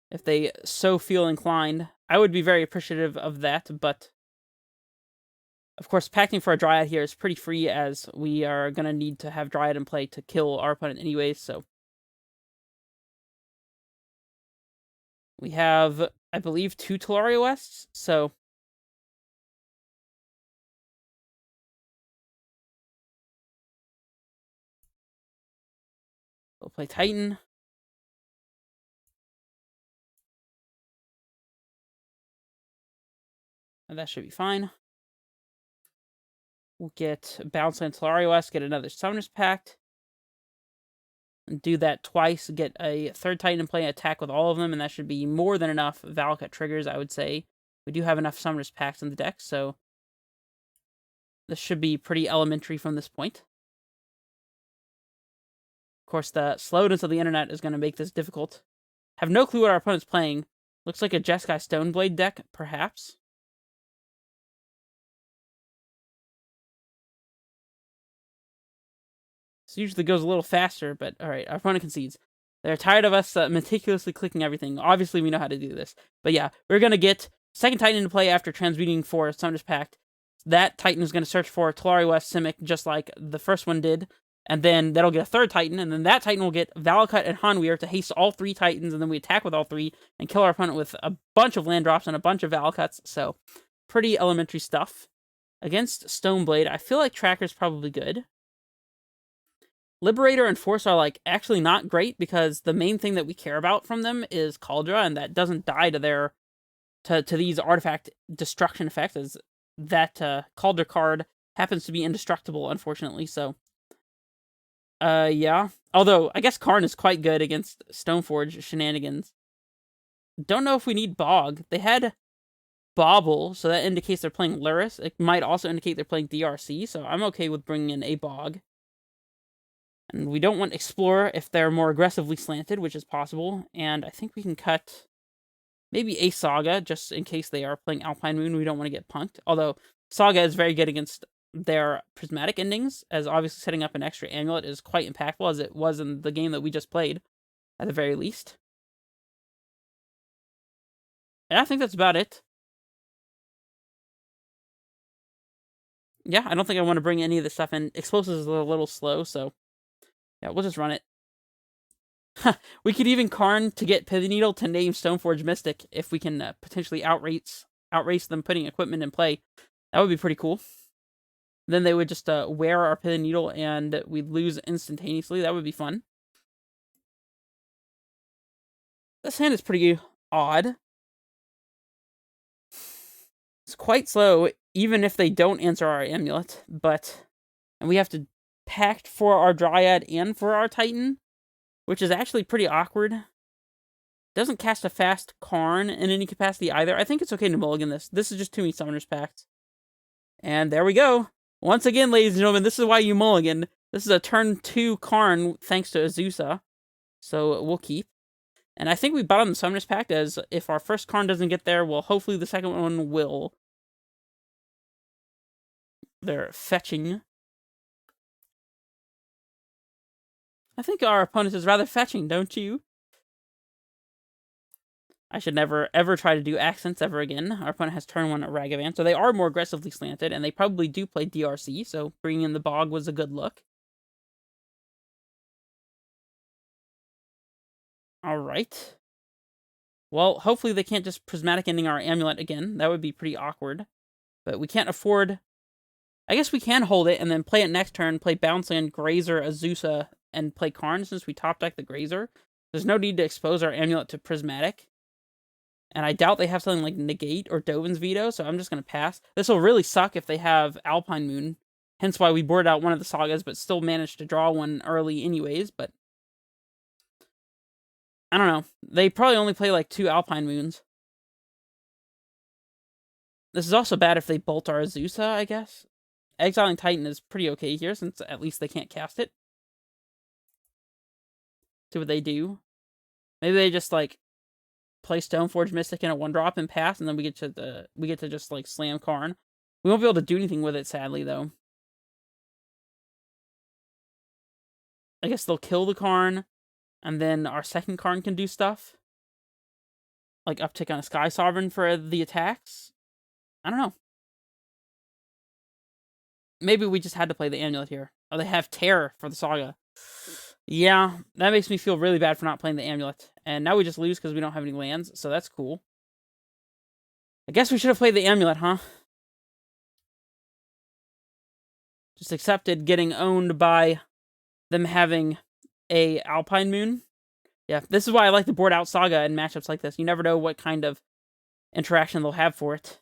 if they so feel inclined. I would be very appreciative of that, but of course, packing for a Dryad here is pretty free, as we are going to need to have Dryad in play to kill our opponent anyways, so... We have, I believe, 2 Tolaria Wests, so... We'll play Titan. And that should be fine. We'll get Bounce and Tolaria West, get another Summoner's Pact. And do that twice, get a third Titan in play, attack with all of them, and that should be more than enough Valakut triggers, I would say. We do have enough Summoner's Pacts in the deck, so... this should be pretty elementary from this point. Of course, the slowness of the internet is going to make this difficult. Have no clue what our opponent's playing. Looks like a Jeskai Stoneblade deck, perhaps. This usually goes a little faster, but alright, our opponent concedes. They're tired of us meticulously clicking everything. Obviously, we know how to do this. But yeah, we're going to get second Titan into play after transmuting for Summoner's Pact. That Titan is going to search for Tolaria West Simic, just like the first one did. And then that'll get a third Titan, and then that Titan will get Valakut and Hanweir to haste all 3 Titans, and then we attack with all 3 and kill our opponent with a bunch of land drops and a bunch of Valakuts. So, pretty elementary stuff. Against Stoneblade, I feel like Tracker's probably good. Liberator and Force are, like, actually not great, because the main thing that we care about from them is Kaldra, and that doesn't die to their... to these artifact destruction effects, as that Kaldra card happens to be indestructible, unfortunately, so... yeah. Although, I guess Karn is quite good against Stoneforge shenanigans. Don't know if we need Bog. They had Bauble, so that indicates they're playing Luris. It might also indicate they're playing DRC, so I'm okay with bringing in a Bog. And we don't want Explorer if they're more aggressively slanted, which is possible. And I think we can cut maybe a Saga, just in case they are playing Alpine Moon. We don't want to get punked. Although, Saga is very good against their prismatic endings, as obviously setting up an extra amulet is quite impactful, as it was in the game that we just played, at the very least. And I think that's about it. Yeah, I don't think I want to bring any of this stuff in. Explosives is a little slow, so yeah, we'll just run it. We could even Karn to get Pithing Needle to name Stoneforge Mystic if we can potentially outrace them putting equipment in play. That would be pretty cool. Then they would just wear our Pithing Needle and we'd lose instantaneously. That would be fun. This hand is pretty odd. It's quite slow, even if they don't answer our amulet, but... and we have to Pact for our Dryad and for our Titan, which is actually pretty awkward. Doesn't cast a fast Karn in any capacity either. I think it's okay to mulligan this. This is just too many Summoner's Pacts. And there we go. Once again, ladies and gentlemen, this is why you mulligan. This is a turn 2 Karn, thanks to Azusa. So we'll keep. And I think we bottom the Summoner's Pact, as if our first Karn doesn't get there, well, hopefully the second one will. They're fetching. I think our opponent is rather fetching, don't you? I should never, ever try to do accents ever again. Our opponent has turn 1 Ragavan, so they are more aggressively slanted, and they probably do play DRC, so bringing in the Bog was a good look. Alright. Well, hopefully they can't just Prismatic Ending our Amulet again. That would be pretty awkward. But we can't afford... I guess we can hold it and then play it next turn, play Bounce Land, Grazer, Azusa, and play Karn since we top deck the Grazer. There's no need to expose our Amulet to Prismatic. And I doubt they have something like Negate or Dovin's Veto, so I'm just going to pass. This will really suck if they have Alpine Moon. Hence why we boarded out one of the Sagas, but still managed to draw one early anyways, but... I don't know. They probably only play like 2 Alpine Moons. This is also bad if they bolt our Azusa, I guess. Exiling Titan is pretty okay here, since at least they can't cast it. See what they do. Maybe they just, like, play Stoneforge Mystic in a 1-drop and pass, and then we get to just, like, slam Karn. We won't be able to do anything with it, sadly, though. I guess they'll kill the Karn, and then our second Karn can do stuff. Like, uptick on a Sky Sovereign for the attacks. I don't know. Maybe we just had to play the Amulet here. Oh, they have Terror for the Saga. Yeah, that makes me feel really bad for not playing the Amulet. And now we just lose because we don't have any lands, so that's cool. I guess we should have played the Amulet, huh? Just accepted getting owned by them having a Alpine Moon. Yeah, this is why I like the board out Saga in matchups like this. You never know what kind of interaction they'll have for it.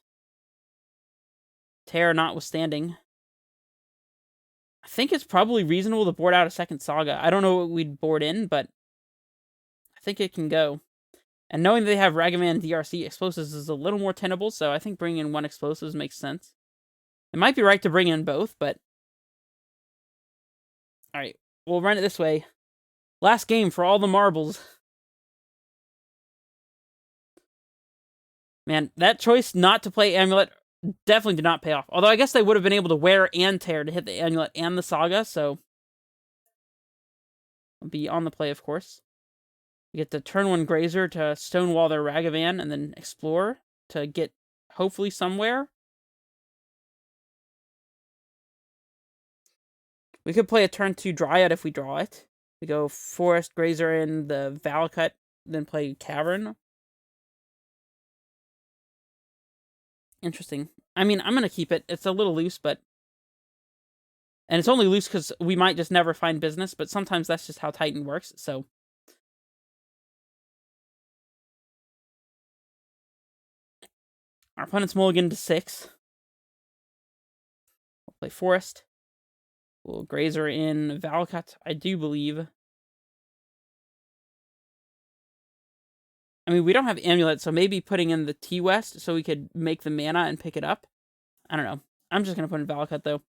Terror notwithstanding. I think it's probably reasonable to board out a second Saga. I don't know what we'd board in, but I think it can go. And knowing they have Ragavan and DRC, Explosives is a little more tenable, so I think bringing in 1 Explosives makes sense. It might be right to bring in both, but... Alright, we'll run it this way. Last game for all the marbles. Man, that choice not to play Amulet definitely did not pay off. Although I guess they would have been able to wear and tear to hit the Amulet and the Saga, so... I'll be on the play, of course. We get the turn 1 Grazer to stonewall their Ragavan, and then explore to get, hopefully, somewhere. We could play a turn 2 Dryad if we draw it. We go Forest, Grazer, in the Valakut, then play Cavern. Interesting. I mean, I'm going to keep it. It's a little loose, but... And it's only loose because we might just never find business, but sometimes that's just how Titan works, so... Our opponent's mulligan to 6. We'll play Forest. We'll Grazer in Valakut, I do believe. I mean, we don't have Amulet, so maybe putting in the T-West so we could make the mana and pick it up. I don't know. I'm just going to put in Valakut, though.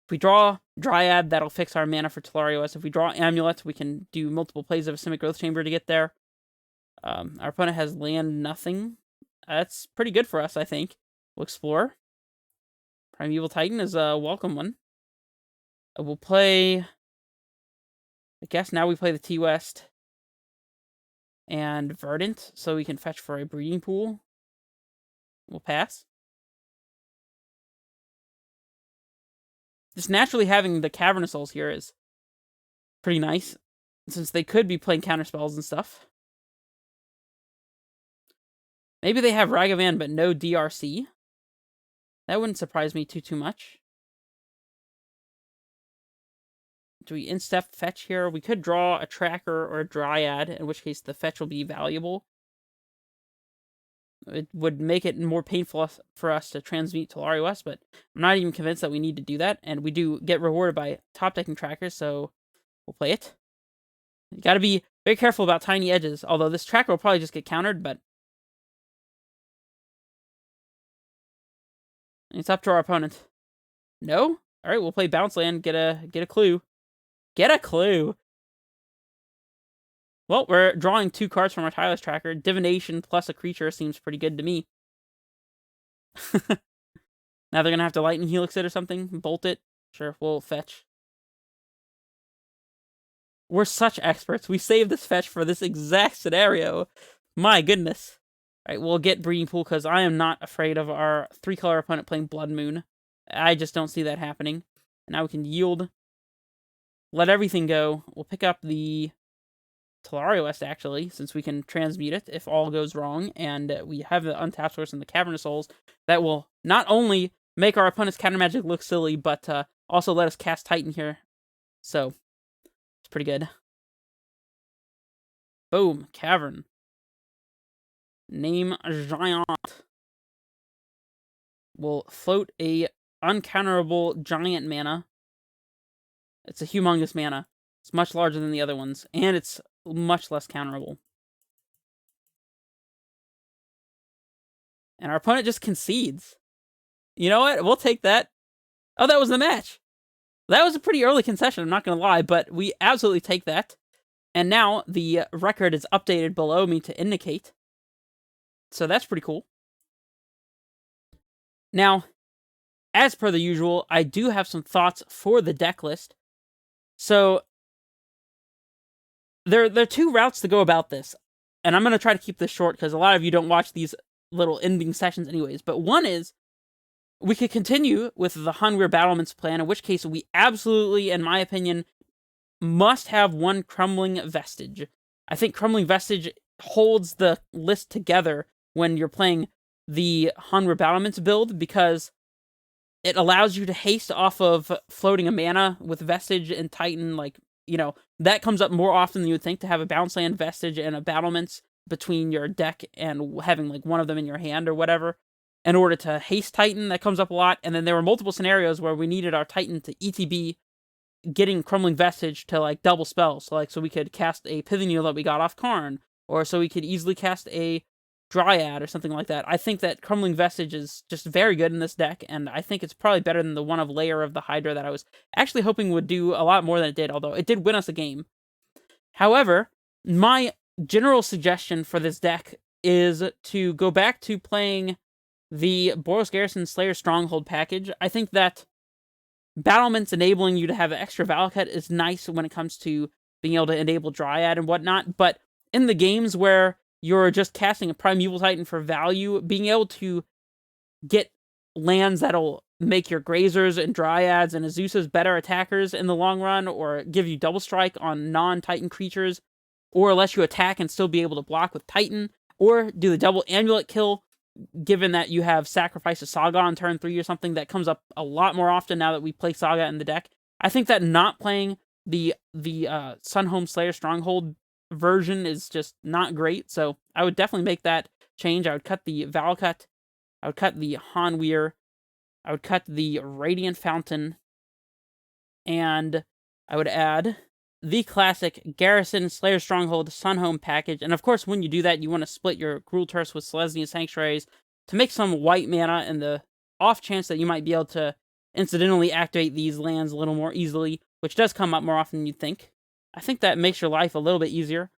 If we draw Dryad, that'll fix our mana for Tolaria West. If we draw Amulet, we can do multiple plays of a Simic Growth Chamber to get there. Our opponent has land nothing. That's pretty good for us, I think. We'll explore. Primeval Titan is a welcome one. We'll play... I guess now we play the T-West and Verdant, so we can fetch for a breeding pool. We'll pass. Just naturally having the Cavernous Souls here is pretty nice, since they could be playing counterspells and stuff. Maybe they have Ragavan, but no DRC. That wouldn't surprise me too much. Do we instep fetch here? We could draw a Tracker or a Dryad, in which case the fetch will be valuable. It would make it more painful for us to transmute Tolaria West, but I'm not even convinced that we need to do that, and we do get rewarded by top-decking Trackers, so we'll play it. You gotta be very careful about tiny edges, although this Tracker will probably just get countered, but... It's up to our opponent. No? Alright, we'll play Bounce Land, get a clue. Get a clue! Well, we're drawing 2 cards from our Tireless Tracker. Divination plus a creature seems pretty good to me. Now they're gonna have to Lightning Helix it or something? Bolt it? Sure, we'll fetch. We're such experts. We saved this fetch for this exact scenario. My goodness. Alright, we'll get Breeding Pool, because I am not afraid of our 3-color opponent playing Blood Moon. I just don't see that happening. And now we can yield. Let everything go. We'll pick up the Tolaria West, actually, since we can transmute it if all goes wrong. And we have the Untapped Source and the Cavernous Souls that will not only make our opponent's counter magic look silly, but also let us cast Titan here. So, it's pretty good. Boom. Cavern. Name Giant. We'll float a uncounterable giant mana. It's a humongous mana. It's much larger than the other ones, and it's much less counterable. And our opponent just concedes. You know what? We'll take that. Oh, that was the match. That was a pretty early concession, I'm not going to lie, but we absolutely take that. And now the record is updated below me to indicate. So that's pretty cool. Now, as per the usual, I do have some thoughts for the deck list. So, there are 2 routes to go about this. And I'm going to try to keep this short, because a lot of you don't watch these little ending sessions anyways. But one is, we could continue with the Hanweir Battlements plan, in which case we absolutely, in my opinion, must have 1 Crumbling Vestige. I think Crumbling Vestige holds the list together when you're playing the Hanweir Battlements build, because it allows you to haste off of floating a mana with Vestige and Titan. Like, you know, that comes up more often than you would think, to have a bounce land, Vestige, and a Battlements between your deck and having like one of them in your hand or whatever. In order to haste Titan, that comes up a lot. And then there were multiple scenarios where we needed our Titan to ETB getting Crumbling Vestige to like double spells. So we could cast a Pithing Needle that we got off Karn, or so we could easily cast a Dryad or something like that. I think that Crumbling Vestige is just very good in this deck, and I think it's probably better than the one of Lair of the Hydra that I was actually hoping would do a lot more than it did, although it did win us a game. However, my general suggestion for this deck is to go back to playing the Boros Garrison Slayer Stronghold package. I think that Battlements enabling you to have extra Valakut is nice when it comes to being able to enable Dryad and whatnot, but in the games where you're just casting a Primeval Titan for value, being able to get lands that'll make your Grazers and Dryads and Azusas better attackers in the long run, or give you double strike on non-Titan creatures, or let you attack and still be able to block with Titan, or do the double Amulet kill, given that you have Sacrifice a Saga on turn 3 or something. That comes up a lot more often now that we play Saga in the deck. I think that not playing the Sunhome Slayer Stronghold version is just not great, so I would definitely make that change. I would cut the Valakut, I would cut the Hanweir, I would cut the Radiant Fountain, and I would add the classic Garrison Slayer Stronghold Sunhome package. And of course, when you do that, you want to split your Gruul Turfs with Selesnya Sanctuaries to make some white mana, in the off chance that you might be able to incidentally activate these lands a little more easily, which does come up more often than you'd think. I think that makes your life a little bit easier.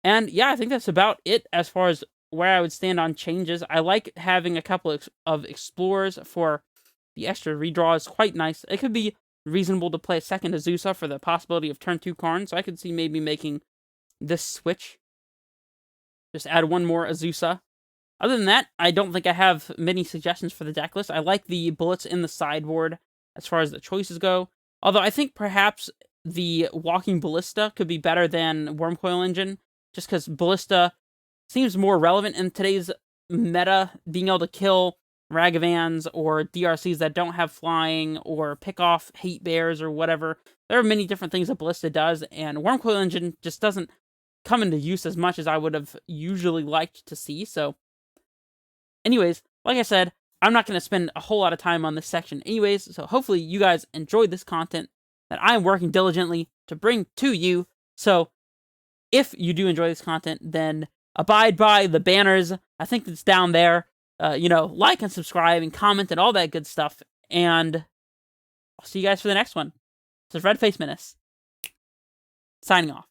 And yeah, I think that's about it as far as where I would stand on changes. I like having a couple of Explorers for the extra redraw. Is quite nice. It could be reasonable to play a second Azusa for the possibility of turn 2 Karn, so I could see maybe making this switch. Just add 1 more Azusa. Other than that, I don't think I have many suggestions for the deck list. I like the bullets in the sideboard as far as the choices go. Although I think perhaps the Walking Ballista could be better than Wormcoil Engine, just because Ballista seems more relevant in today's meta, being able to kill Ragavans or DRCs that don't have flying, or pick off Hate Bears or whatever. There are many different things that Ballista does, and Wormcoil Engine just doesn't come into use as much as I would have usually liked to see. So, anyways, like I said, I'm not going to spend a whole lot of time on this section anyways, so hopefully you guys enjoyed this content that I'm working diligently to bring to you. So, if you do enjoy this content, then abide by the banners. I think it's down there. Like and subscribe and comment and all that good stuff. And I'll see you guys for the next one. This is Red Face Menace, signing off.